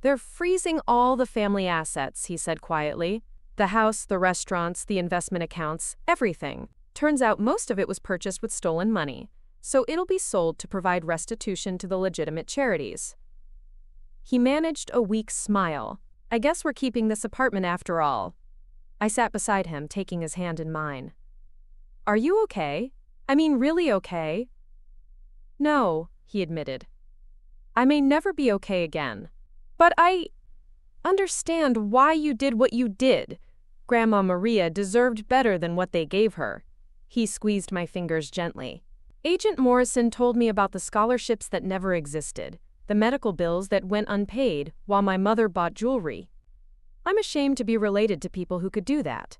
"They're freezing all the family assets," he said quietly. "The house, the restaurants, the investment accounts, everything. Turns out most of it was purchased with stolen money, so it'll be sold to provide restitution to the legitimate charities." He managed a weak smile. "I guess we're keeping this apartment after all." I sat beside him, taking his hand in mine. "Are you okay? I mean, really okay?" "No," he admitted. "I may never be okay again. But I understand why you did what you did. Grandma Maria deserved better than what they gave her." He squeezed my fingers gently. "Agent Morrison told me about the scholarships that never existed, the medical bills that went unpaid while my mother bought jewelry. I'm ashamed to be related to people who could do that."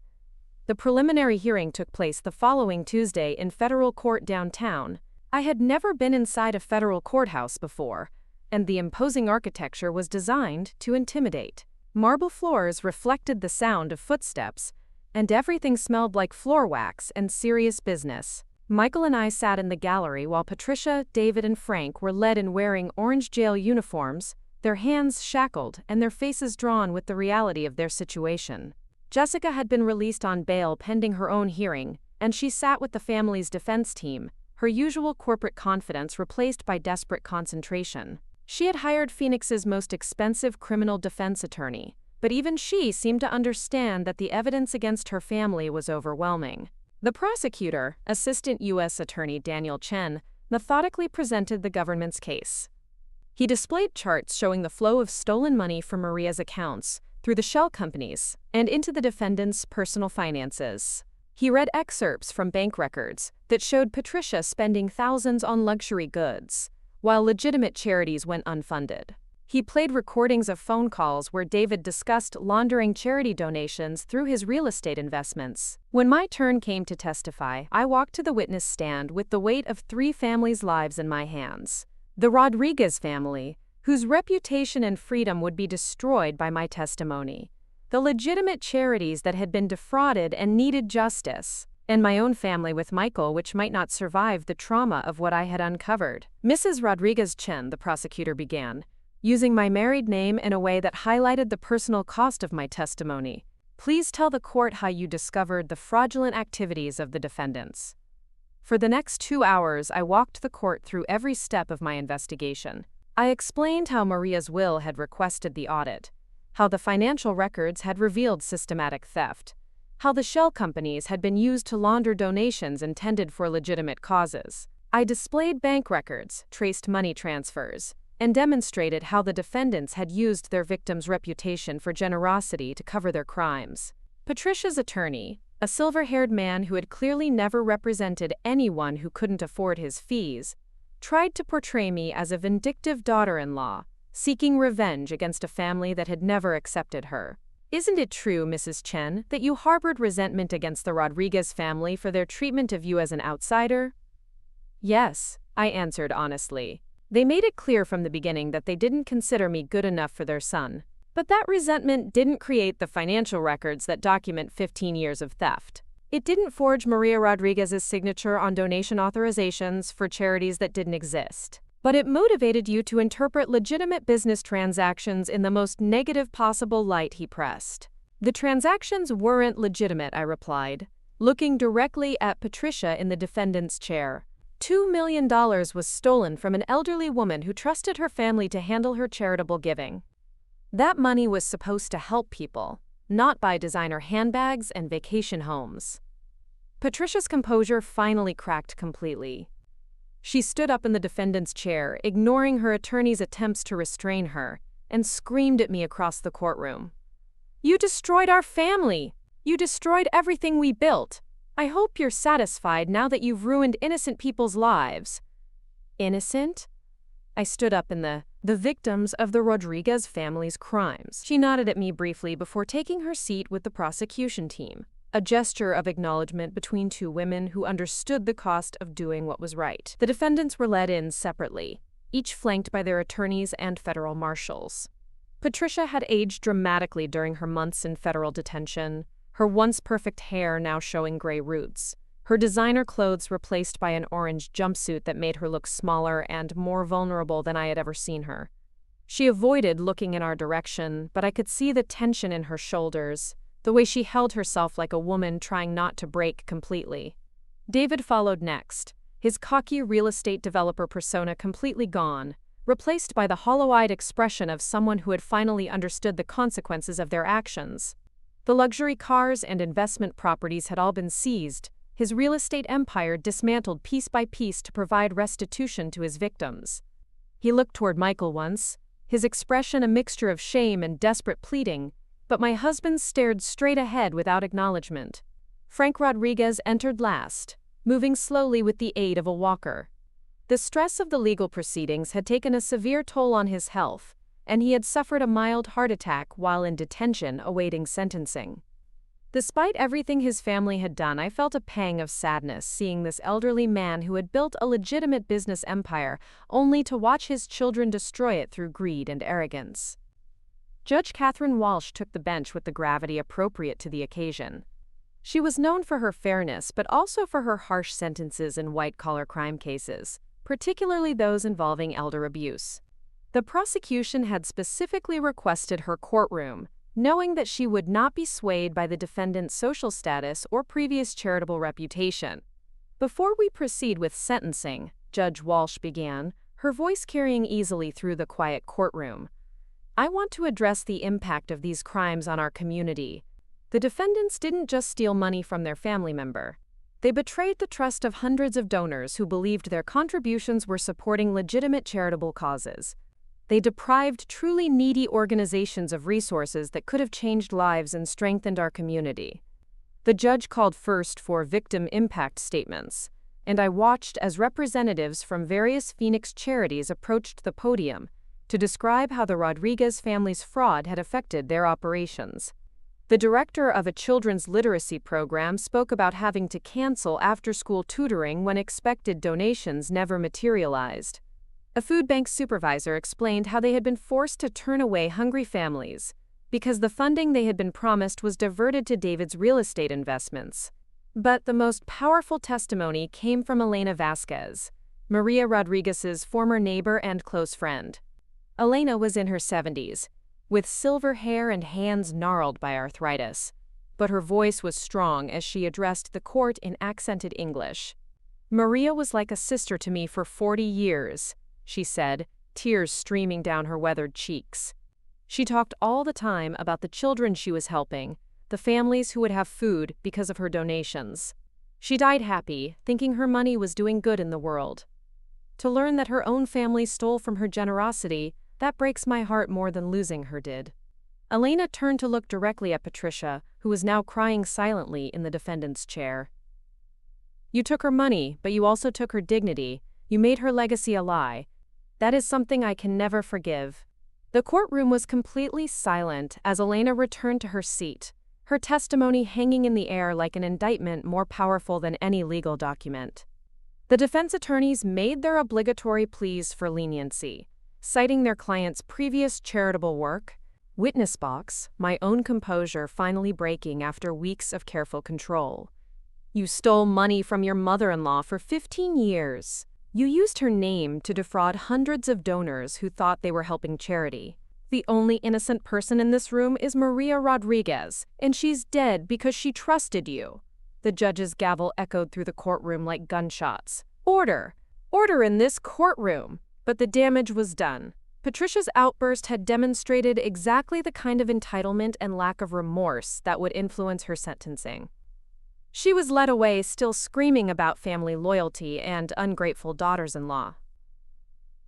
The preliminary hearing took place the following Tuesday in federal court downtown. I had never been inside a federal courthouse before, and the imposing architecture was designed to intimidate. Marble floors reflected the sound of footsteps, and everything smelled like floor wax and serious business. Michael and I sat in the gallery while Patricia, David, and Frank were led in wearing orange jail uniforms, their hands shackled and their faces drawn with the reality of their situation. Jessica had been released on bail pending her own hearing, and she sat with the family's defense team, her usual corporate confidence replaced by desperate concentration. She had hired Phoenix's most expensive criminal defense attorney, but even she seemed to understand that the evidence against her family was overwhelming. The prosecutor, Assistant U.S. Attorney Daniel Chen, methodically presented the government's case. He displayed charts showing the flow of stolen money from Maria's accounts, through the shell companies, and into the defendant's personal finances. He read excerpts from bank records that showed Patricia spending thousands on luxury goods, while legitimate charities went unfunded. He played recordings of phone calls where David discussed laundering charity donations through his real estate investments. When my turn came to testify, I walked to the witness stand with the weight of 3 families' lives in my hands. The Rodriguez family, whose reputation and freedom would be destroyed by my testimony. The legitimate charities that had been defrauded and needed justice. And my own family with Michael, which might not survive the trauma of what I had uncovered. "Mrs. Rodriguez Chen," the prosecutor began, using my married name in a way that highlighted the personal cost of my testimony. "Please tell the court how you discovered the fraudulent activities of the defendants." For the next 2 hours, I walked the court through every step of my investigation. I explained how Maria's will had requested the audit, how the financial records had revealed systematic theft, how the shell companies had been used to launder donations intended for legitimate causes. I displayed bank records, traced money transfers, and demonstrated how the defendants had used their victims' reputation for generosity to cover their crimes. Patricia's attorney, A silver-haired man who had clearly never represented anyone who couldn't afford his fees, tried to portray me as a vindictive daughter-in-law, seeking revenge against a family that had never accepted her. Isn't it true, Mrs. Chen, that you harbored resentment against the Rodriguez family for their treatment of you as an outsider? Yes, I answered honestly. They made it clear from the beginning that they didn't consider me good enough for their son. But that resentment didn't create the financial records that document 15 years of theft. It didn't forge Maria Rodriguez's signature on donation authorizations for charities that didn't exist. But it motivated you to interpret legitimate business transactions in the most negative possible light, he pressed. The transactions weren't legitimate, I replied, looking directly at Patricia in the defendant's chair. $2 million was stolen from an elderly woman who trusted her family to handle her charitable giving. That money was supposed to help people, not buy designer handbags and vacation homes. Patricia's composure finally cracked completely. She stood up in the defendant's chair, ignoring her attorney's attempts to restrain her, and screamed at me across the courtroom. "You destroyed our family! You destroyed everything we built! I hope you're satisfied now that you've ruined innocent people's lives." Innocent? I stood up in the victims of the Rodriguez family's crimes. She nodded at me briefly before taking her seat with the prosecution team, a gesture of acknowledgement between two women who understood the cost of doing what was right. The defendants were led in separately, each flanked by their attorneys and federal marshals. Patricia had aged dramatically during her months in federal detention, her once perfect hair now showing gray roots, her designer clothes replaced by an orange jumpsuit that made her look smaller and more vulnerable than I had ever seen her. She avoided looking in our direction, but I could see the tension in her shoulders, the way she held herself like a woman trying not to break completely. David followed next, his cocky real estate developer persona completely gone, replaced by the hollow-eyed expression of someone who had finally understood the consequences of their actions. The luxury cars and investment properties had all been seized, his real estate empire dismantled piece by piece to provide restitution to his victims. He looked toward Michael once, his expression a mixture of shame and desperate pleading, but my husband stared straight ahead without acknowledgement. Frank Rodriguez entered last, moving slowly with the aid of a walker. The stress of the legal proceedings had taken a severe toll on his health, and he had suffered a mild heart attack while in detention awaiting sentencing. Despite everything his family had done, I felt a pang of sadness seeing this elderly man who had built a legitimate business empire only to watch his children destroy it through greed and arrogance. Judge Catherine Walsh took the bench with the gravity appropriate to the occasion. She was known for her fairness but also for her harsh sentences in white-collar crime cases, particularly those involving elder abuse. The prosecution had specifically requested her courtroom, knowing that she would not be swayed by the defendant's social status or previous charitable reputation. Before we proceed with sentencing, Judge Walsh began, her voice carrying easily through the quiet courtroom. I want to address the impact of these crimes on our community. The defendants didn't just steal money from their family member. They betrayed the trust of hundreds of donors who believed their contributions were supporting legitimate charitable causes. They deprived truly needy organizations of resources that could have changed lives and strengthened our community. The judge called first for victim impact statements, and I watched as representatives from various Phoenix charities approached the podium to describe how the Rodriguez family's fraud had affected their operations. The director of a children's literacy program spoke about having to cancel after-school tutoring when expected donations never materialized. A food bank supervisor explained how they had been forced to turn away hungry families because the funding they had been promised was diverted to David's real estate investments. But the most powerful testimony came from Elena Vasquez, Maria Rodriguez's former neighbor and close friend. Elena was in her 70s, with silver hair and hands gnarled by arthritis, but her voice was strong as she addressed the court in accented English. "Maria was like a sister to me for 40 years. She said, tears streaming down her weathered cheeks. She talked all the time about the children she was helping, the families who would have food because of her donations. She died happy, thinking her money was doing good in the world. To learn that her own family stole from her generosity, that breaks my heart more than losing her did." Elena turned to look directly at Patricia, who was now crying silently in the defendant's chair. You took her money, but you also took her dignity. You made her legacy a lie. That is something I can never forgive. The courtroom was completely silent as Elena returned to her seat, her testimony hanging in the air like an indictment more powerful than any legal document. The defense attorneys made their obligatory pleas for leniency, citing their client's previous charitable work. Witness box, my own composure finally breaking after weeks of careful control. You stole money from your mother-in-law for 15 years. You used her name to defraud hundreds of donors who thought they were helping charity. The only innocent person in this room is Patricia Rodriguez, and she's dead because she trusted you. The judge's gavel echoed through the courtroom like gunshots. Order! Order in this courtroom! But the damage was done. Patricia's outburst had demonstrated exactly the kind of entitlement and lack of remorse that would influence her sentencing. She was led away still screaming about family loyalty and ungrateful daughters-in-law.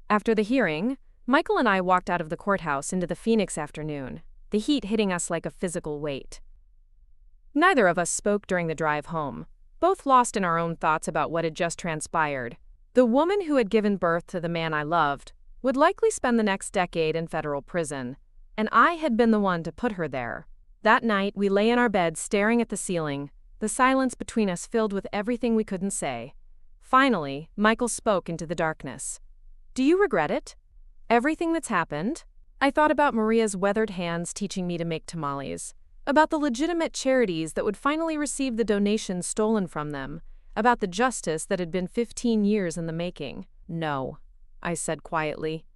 After the hearing, Michael and I walked out of the courthouse into the Phoenix afternoon, the heat hitting us like a physical weight. Neither of us spoke during the drive home, both lost in our own thoughts about what had just transpired. The woman who had given birth to the man I loved would likely spend the next decade in federal prison, and I had been the one to put her there. That night, we lay in our beds staring at the ceiling, the silence between us filled with everything we couldn't say. Finally, Michael spoke into the darkness. Do you regret it? Everything that's happened? I thought about Maria's weathered hands teaching me to make tamales, about the legitimate charities that would finally receive the donations stolen from them, about the justice that had been 15 years in the making. No, I said quietly.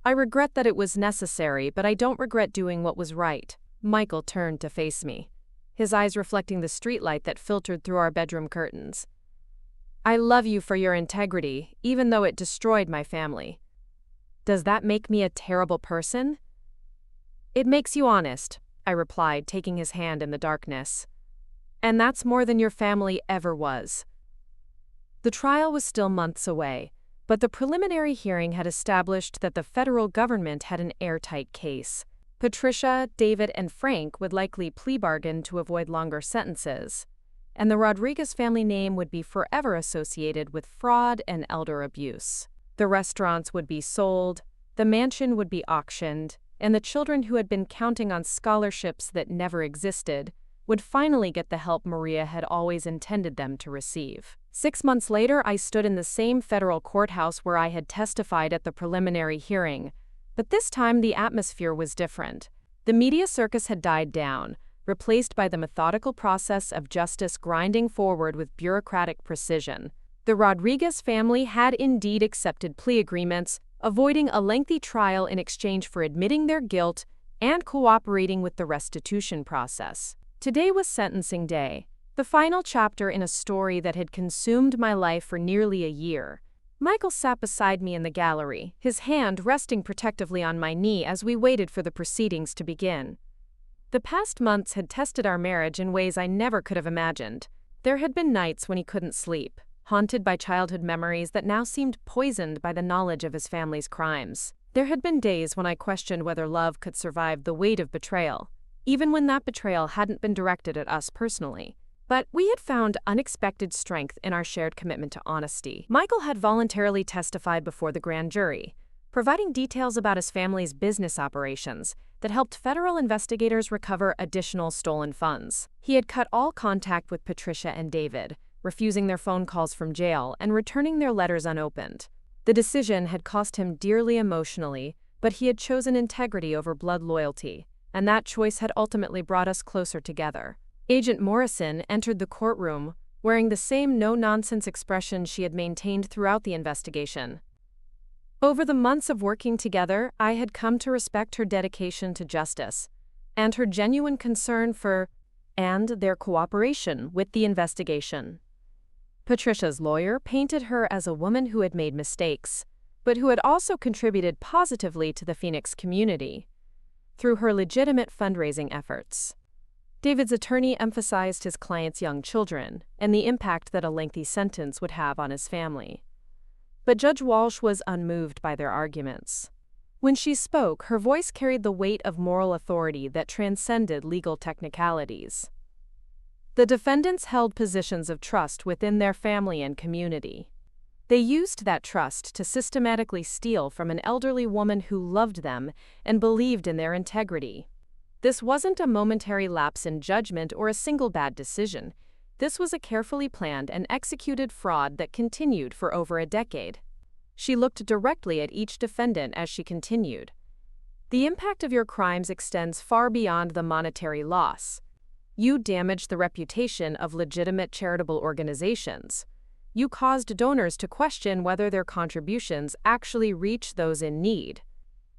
I regret that it was necessary, but I don't regret doing what was right. Michael turned to face me, his eyes reflecting the streetlight that filtered through our bedroom curtains. I love you for your integrity, even though it destroyed my family. Does that make me a terrible person? It makes you honest, I replied, taking his hand in the darkness. And that's more than your family ever was. The trial was still months away, but the preliminary hearing had established that the federal government had an airtight case. Patricia, David, and Frank would likely plea bargain to avoid longer sentences, and the Rodriguez family name would be forever associated with fraud and elder abuse. The restaurants would be sold, the mansion would be auctioned, and the children who had been counting on scholarships that never existed would finally get the help Maria had always intended them to receive. 6 months later, I stood in the same federal courthouse where I had testified at the preliminary hearing, but this time the atmosphere was different. The media circus had died down, replaced by the methodical process of justice grinding forward with bureaucratic precision. The Rodriguez family had indeed accepted plea agreements, avoiding a lengthy trial in exchange for admitting their guilt and cooperating with the restitution process. Today was sentencing day, the final chapter in a story that had consumed my life for nearly a year. Michael sat beside me in the gallery, his hand resting protectively on my knee as we waited for the proceedings to begin. The past months had tested our marriage in ways I never could have imagined. There had been nights when he couldn't sleep, haunted by childhood memories that now seemed poisoned by the knowledge of his family's crimes. There had been days when I questioned whether love could survive the weight of betrayal, even when that betrayal hadn't been directed at us personally. But we had found unexpected strength in our shared commitment to honesty. Michael had voluntarily testified before the grand jury, providing details about his family's business operations that helped federal investigators recover additional stolen funds. He had cut all contact with Patricia and David, refusing their phone calls from jail and returning their letters unopened. The decision had cost him dearly emotionally, but he had chosen integrity over blood loyalty, and that choice had ultimately brought us closer together. Agent Morrison entered the courtroom, wearing the same no-nonsense expression she had maintained throughout the investigation. Over the months of working together, I had come to respect her dedication to justice, and her genuine concern for, and their cooperation with the investigation. Patricia's lawyer painted her as a woman who had made mistakes, but who had also contributed positively to the Phoenix community through her legitimate fundraising efforts. David's attorney emphasized his client's young children and the impact that a lengthy sentence would have on his family. But Judge Walsh was unmoved by their arguments. When she spoke, her voice carried the weight of moral authority that transcended legal technicalities. The defendants held positions of trust within their family and community. They used that trust to systematically steal from an elderly woman who loved them and believed in their integrity. This wasn't a momentary lapse in judgment or a single bad decision. This was a carefully planned and executed fraud that continued for over a decade. She looked directly at each defendant as she continued. The impact of your crimes extends far beyond the monetary loss. You damaged the reputation of legitimate charitable organizations. You caused donors to question whether their contributions actually reach those in need.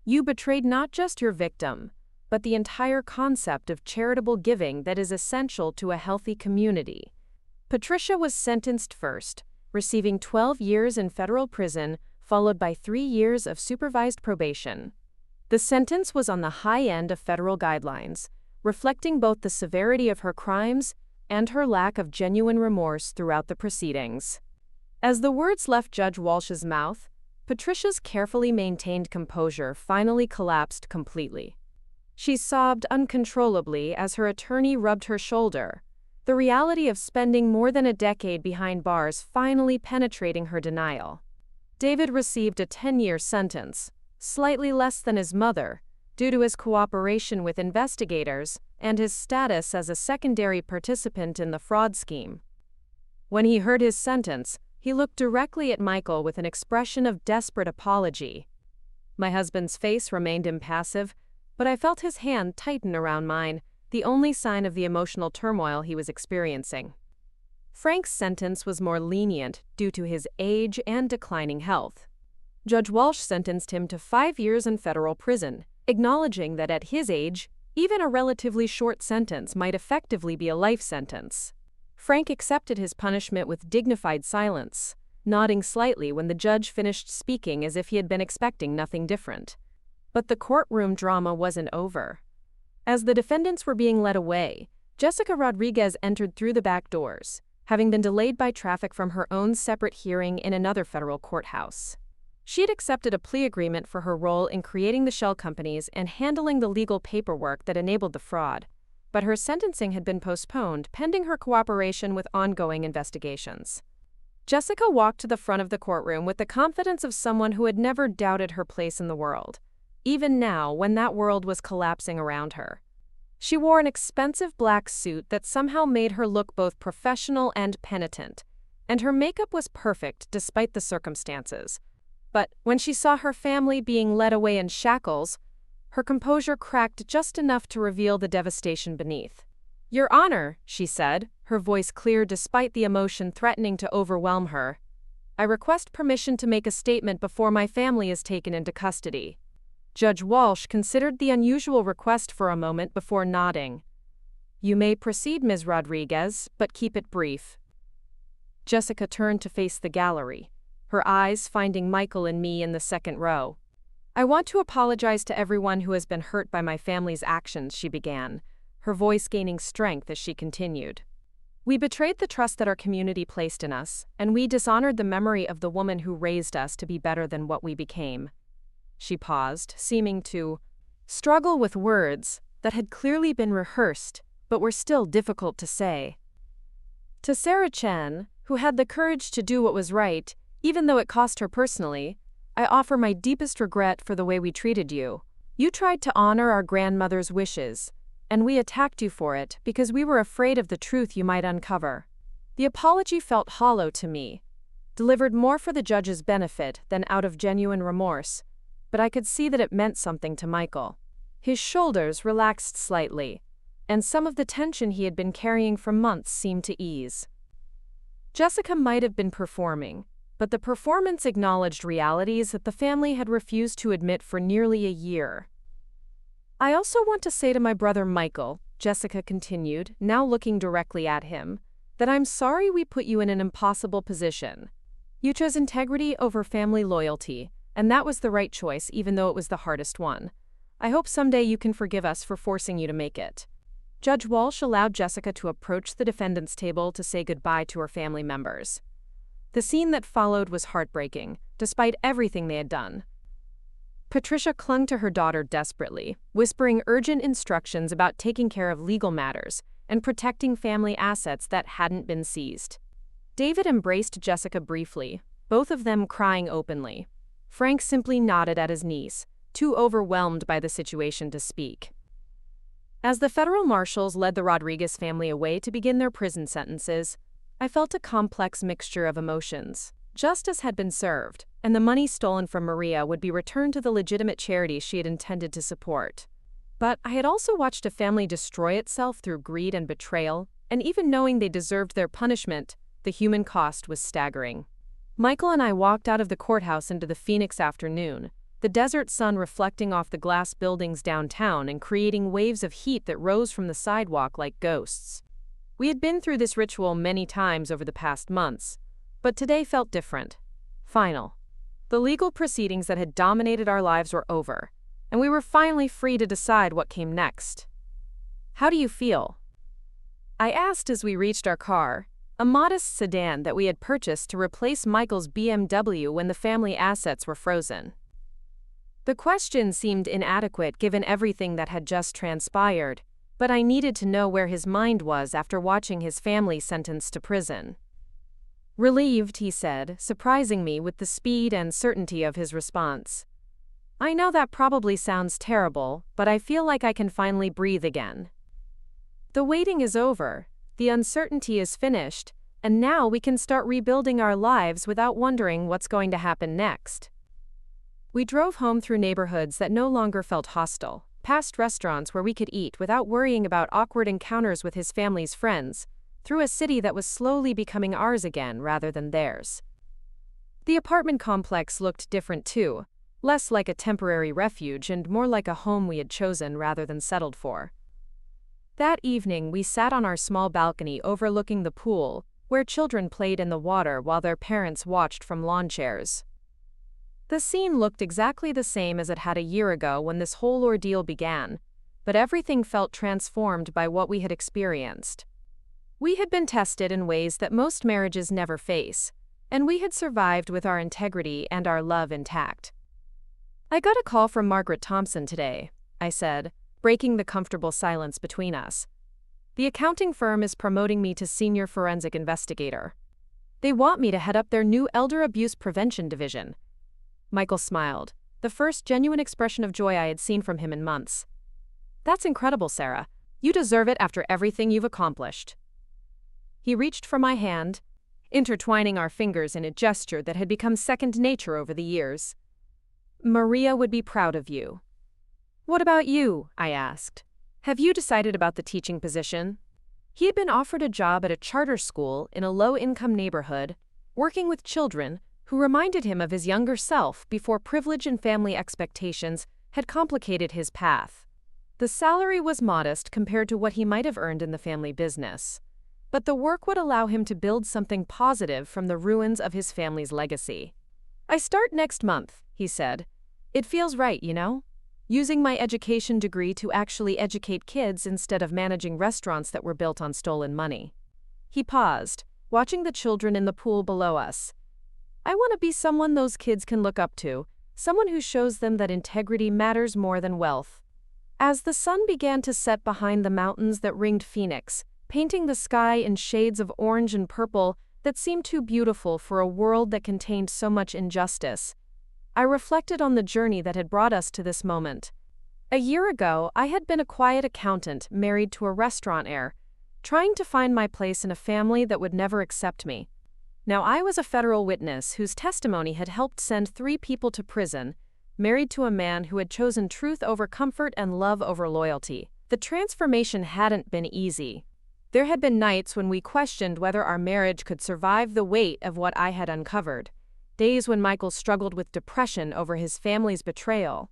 You betrayed not just your victim, but the entire concept of charitable giving that is essential to a healthy community. Patricia was sentenced first, receiving 12 years in federal prison, followed by 3 years of supervised probation. The sentence was on the high end of federal guidelines, reflecting both the severity of her crimes and her lack of genuine remorse throughout the proceedings. As the words left Judge Walsh's mouth, Patricia's carefully maintained composure finally collapsed completely. She sobbed uncontrollably as her attorney rubbed her shoulder, the reality of spending more than a decade behind bars finally penetrating her denial. David received a 10-year sentence, slightly less than his mother, due to his cooperation with investigators and his status as a secondary participant in the fraud scheme. When he heard his sentence, he looked directly at Michael with an expression of desperate apology. My husband's face remained impassive, but I felt his hand tighten around mine, the only sign of the emotional turmoil he was experiencing. Frank's sentence was more lenient due to his age and declining health. Judge Walsh sentenced him to 5 years in federal prison, acknowledging that at his age, even a relatively short sentence might effectively be a life sentence. Frank accepted his punishment with dignified silence, nodding slightly when the judge finished speaking as if he had been expecting nothing different. But the courtroom drama wasn't over. As the defendants were being led away, Jessica Rodriguez entered through the back doors, having been delayed by traffic from her own separate hearing in another federal courthouse. She had accepted a plea agreement for her role in creating the shell companies and handling the legal paperwork that enabled the fraud, but her sentencing had been postponed pending her cooperation with ongoing investigations. Jessica walked to the front of the courtroom with the confidence of someone who had never doubted her place in the world, even now when that world was collapsing around her. She wore an expensive black suit that somehow made her look both professional and penitent, and her makeup was perfect despite the circumstances. But when she saw her family being led away in shackles, her composure cracked just enough to reveal the devastation beneath. "Your Honor," she said, her voice clear despite the emotion threatening to overwhelm her, "I request permission to make a statement before my family is taken into custody." Judge Walsh considered the unusual request for a moment before nodding. "You may proceed, Ms. Rodriguez, but keep it brief." Jessica turned to face the gallery, her eyes finding Michael and me in the second row. "I want to apologize to everyone who has been hurt by my family's actions," she began, her voice gaining strength as she continued. "We betrayed the trust that our community placed in us, and we dishonored the memory of the woman who raised us to be better than what we became." She paused, seeming to struggle with words that had clearly been rehearsed, but were still difficult to say. "To Sarah Chen, who had the courage to do what was right, even though it cost her personally, I offer my deepest regret for the way we treated you. You tried to honor our grandmother's wishes, and we attacked you for it because we were afraid of the truth you might uncover." The apology felt hollow to me, delivered more for the judge's benefit than out of genuine remorse, but I could see that it meant something to Michael. His shoulders relaxed slightly, and some of the tension he had been carrying for months seemed to ease. Jessica might have been performing, but the performance acknowledged realities that the family had refused to admit for nearly a year. "I also want to say to my brother Michael," Jessica continued, now looking directly at him, "that I'm sorry we put you in an impossible position. You chose integrity over family loyalty, and that was the right choice even though it was the hardest one. I hope someday you can forgive us for forcing you to make it." Judge Walsh allowed Jessica to approach the defendant's table to say goodbye to her family members. The scene that followed was heartbreaking, despite everything they had done. Patricia clung to her daughter desperately, whispering urgent instructions about taking care of legal matters and protecting family assets that hadn't been seized. David embraced Jessica briefly, both of them crying openly. Frank simply nodded at his niece, too overwhelmed by the situation to speak. As the federal marshals led the Rodriguez family away to begin their prison sentences, I felt a complex mixture of emotions. Justice had been served, and the money stolen from Maria would be returned to the legitimate charity she had intended to support. But I had also watched a family destroy itself through greed and betrayal, and even knowing they deserved their punishment, the human cost was staggering. Michael and I walked out of the courthouse into the Phoenix afternoon, the desert sun reflecting off the glass buildings downtown and creating waves of heat that rose from the sidewalk like ghosts. We had been through this ritual many times over the past months, but today felt different. Final. The legal proceedings that had dominated our lives were over, and we were finally free to decide what came next. "How do you feel?" I asked as we reached our car, a modest sedan that we had purchased to replace Michael's BMW when the family assets were frozen. The question seemed inadequate given everything that had just transpired, but I needed to know where his mind was after watching his family sentenced to prison. "Relieved," he said, surprising me with the speed and certainty of his response. "I know that probably sounds terrible, but I feel like I can finally breathe again. The waiting is over, the uncertainty is finished, and now we can start rebuilding our lives without wondering what's going to happen next." We drove home through neighborhoods that no longer felt hostile, past restaurants where we could eat without worrying about awkward encounters with his family's friends, through a city that was slowly becoming ours again rather than theirs. The apartment complex looked different too, less like a temporary refuge and more like a home we had chosen rather than settled for. That evening we sat on our small balcony overlooking the pool, where children played in the water while their parents watched from lawn chairs. The scene looked exactly the same as it had a year ago when this whole ordeal began, but everything felt transformed by what we had experienced. We had been tested in ways that most marriages never face, and we had survived with our integrity and our love intact. "I got a call from Margaret Thompson today," I said, breaking the comfortable silence between us. "The accounting firm is promoting me to senior forensic investigator. They want me to head up their new elder abuse prevention division." Michael smiled, the first genuine expression of joy I had seen from him in months. "That's incredible, Sarah. You deserve it after everything you've accomplished." He reached for my hand, intertwining our fingers in a gesture that had become second nature over the years. "Maria would be proud of you." "What about you?" I asked. "Have you decided about the teaching position?" He had been offered a job at a charter school in a low-income neighborhood, working with children who reminded him of his younger self before privilege and family expectations had complicated his path. The salary was modest compared to what he might have earned in the family business, but the work would allow him to build something positive from the ruins of his family's legacy. "I start next month," he said. "It feels right, you know? Using my education degree to actually educate kids instead of managing restaurants that were built on stolen money." He paused, watching the children in the pool below us. "I want to be someone those kids can look up to, someone who shows them that integrity matters more than wealth." As the sun began to set behind the mountains that ringed Phoenix, painting the sky in shades of orange and purple that seemed too beautiful for a world that contained so much injustice, I reflected on the journey that had brought us to this moment. A year ago, I had been a quiet accountant married to a restaurant heir, trying to find my place in a family that would never accept me. Now I was a federal witness whose testimony had helped send 3 people to prison, married to a man who had chosen truth over comfort and love over loyalty. The transformation hadn't been easy. There had been nights when we questioned whether our marriage could survive the weight of what I had uncovered. Days when Michael struggled with depression over his family's betrayal.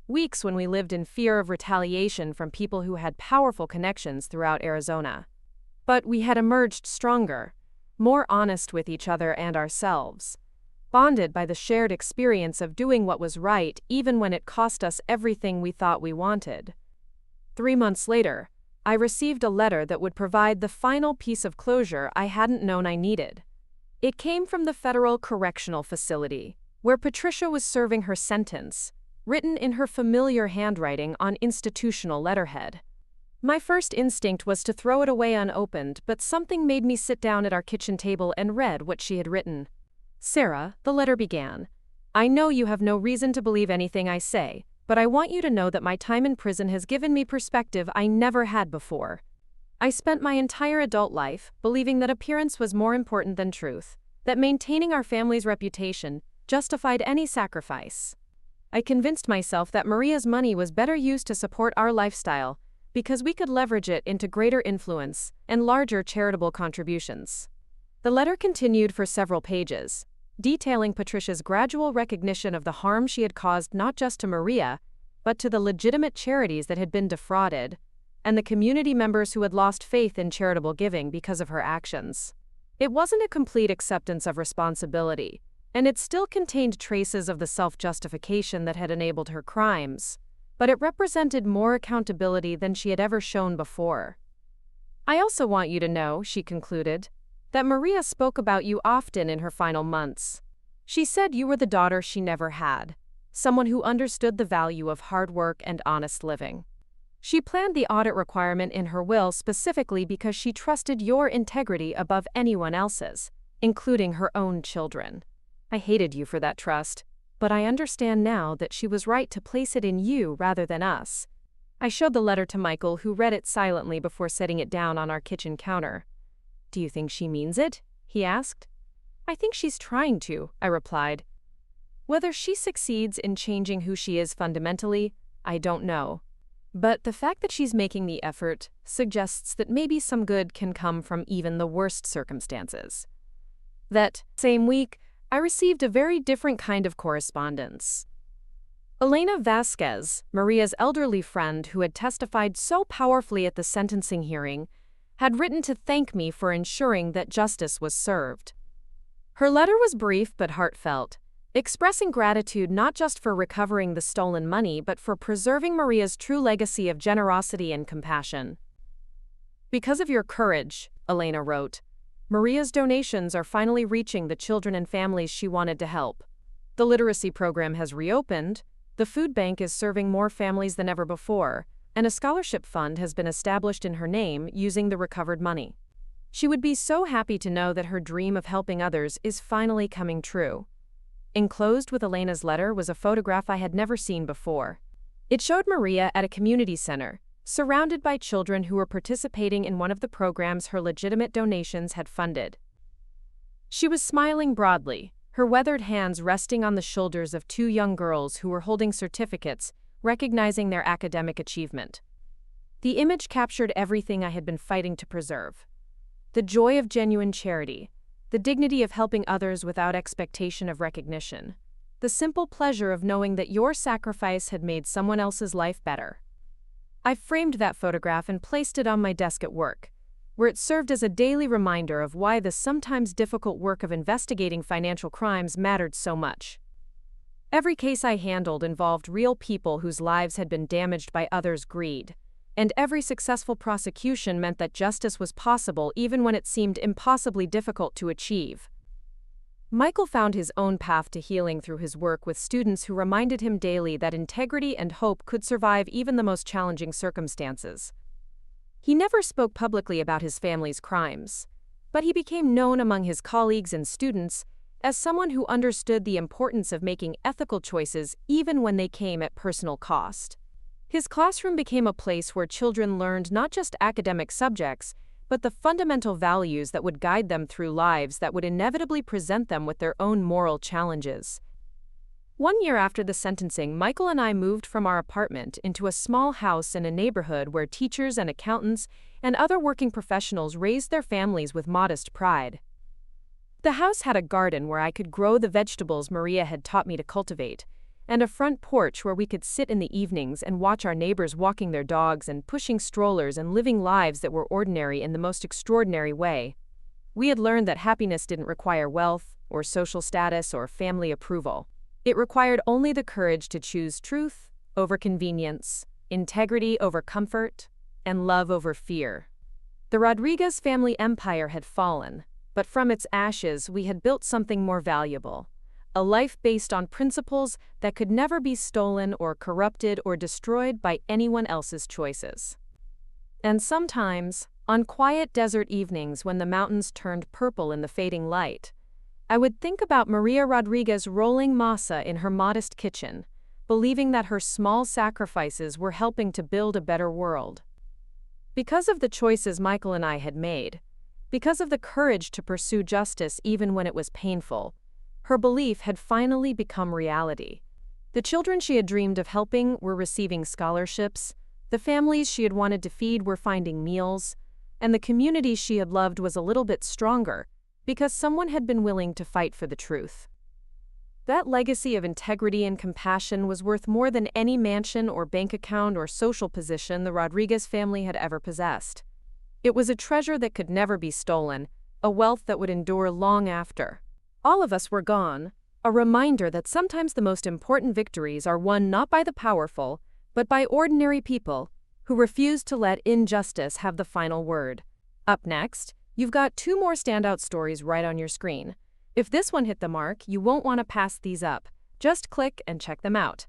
Weeks when we lived in fear of retaliation from people who had powerful connections throughout Arizona. But we had emerged stronger, more honest with each other and ourselves, bonded by the shared experience of doing what was right even when it cost us everything we thought we wanted. 3 months later, I received a letter that would provide the final piece of closure I hadn't known I needed. It came from the Federal Correctional Facility, where Patricia was serving her sentence, written in her familiar handwriting on institutional letterhead. My first instinct was to throw it away unopened, but something made me sit down at our kitchen table and read what she had written. "Sarah," the letter began, "I know you have no reason to believe anything I say, but I want you to know that my time in prison has given me perspective I never had before. I spent my entire adult life believing that appearance was more important than truth, that maintaining our family's reputation justified any sacrifice. I convinced myself that Maria's money was better used to support our lifestyle because we could leverage it into greater influence and larger charitable contributions." The letter continued for several pages, detailing Patricia's gradual recognition of the harm she had caused not just to Maria, but to the legitimate charities that had been defrauded, and the community members who had lost faith in charitable giving because of her actions. It wasn't a complete acceptance of responsibility, and it still contained traces of the self-justification that had enabled her crimes, but it represented more accountability than she had ever shown before. "I also want you to know," she concluded, "that Maria spoke about you often in her final months. She said you were the daughter she never had, someone who understood the value of hard work and honest living. She planned the audit requirement in her will specifically because she trusted your integrity above anyone else's, including her own children. I hated you for that trust, but I understand now that she was right to place it in you rather than us." I showed the letter to Michael, who read it silently before setting it down on our kitchen counter. "Do you think she means it?" he asked. "I think she's trying to," I replied. "Whether she succeeds in changing who she is fundamentally, I don't know. But the fact that she's making the effort suggests that maybe some good can come from even the worst circumstances." That same week, I received a very different kind of correspondence. Elena Vasquez, Maria's elderly friend who had testified so powerfully at the sentencing hearing, had written to thank me for ensuring that justice was served. Her letter was brief but heartfelt, expressing gratitude not just for recovering the stolen money but for preserving Maria's true legacy of generosity and compassion. "Because of your courage," Elena wrote, "Maria's donations are finally reaching the children and families she wanted to help. The literacy program has reopened, the food bank is serving more families than ever before, and a scholarship fund has been established in her name using the recovered money. She would be so happy to know that her dream of helping others is finally coming true." Enclosed with Elena's letter was a photograph I had never seen before. It showed Maria at a community center, surrounded by children who were participating in one of the programs her legitimate donations had funded. She was smiling broadly, her weathered hands resting on the shoulders of two young girls who were holding certificates, recognizing their academic achievement. The image captured everything I had been fighting to preserve: the joy of genuine charity, the dignity of helping others without expectation of recognition, the simple pleasure of knowing that your sacrifice had made someone else's life better. I framed that photograph and placed it on my desk at work, where it served as a daily reminder of why the sometimes difficult work of investigating financial crimes mattered so much. Every case I handled involved real people whose lives had been damaged by others' greed, and every successful prosecution meant that justice was possible even when it seemed impossibly difficult to achieve. Michael found his own path to healing through his work with students who reminded him daily that integrity and hope could survive even the most challenging circumstances. He never spoke publicly about his family's crimes, but he became known among his colleagues and students as someone who understood the importance of making ethical choices even when they came at personal cost. His classroom became a place where children learned not just academic subjects, but the fundamental values that would guide them through lives that would inevitably present them with their own moral challenges. 1 year after the sentencing, Michael and I moved from our apartment into a small house in a neighborhood where teachers and accountants and other working professionals raised their families with modest pride. The house had a garden where I could grow the vegetables Maria had taught me to cultivate, and a front porch where we could sit in the evenings and watch our neighbors walking their dogs and pushing strollers and living lives that were ordinary in the most extraordinary way. We had learned that happiness didn't require wealth, or social status, or family approval. It required only the courage to choose truth over convenience, integrity over comfort, and love over fear. The Rodriguez family empire had fallen, but from its ashes we had built something more valuable: a life based on principles that could never be stolen or corrupted or destroyed by anyone else's choices. And sometimes, on quiet desert evenings when the mountains turned purple in the fading light, I would think about Maria Rodriguez rolling masa in her modest kitchen, believing that her small sacrifices were helping to build a better world. Because of the choices Michael and I had made, because of the courage to pursue justice even when it was painful, her belief had finally become reality. The children she had dreamed of helping were receiving scholarships, the families she had wanted to feed were finding meals, and the community she had loved was a little bit stronger because someone had been willing to fight for the truth. That legacy of integrity and compassion was worth more than any mansion or bank account or social position the Rodriguez family had ever possessed. It was a treasure that could never be stolen, a wealth that would endure long after all of us were gone, a reminder that sometimes the most important victories are won not by the powerful, but by ordinary people who refuse to let injustice have the final word. Up next, you've got 2 more standout stories right on your screen. If this one hit the mark, you won't want to pass these up. Just click and check them out.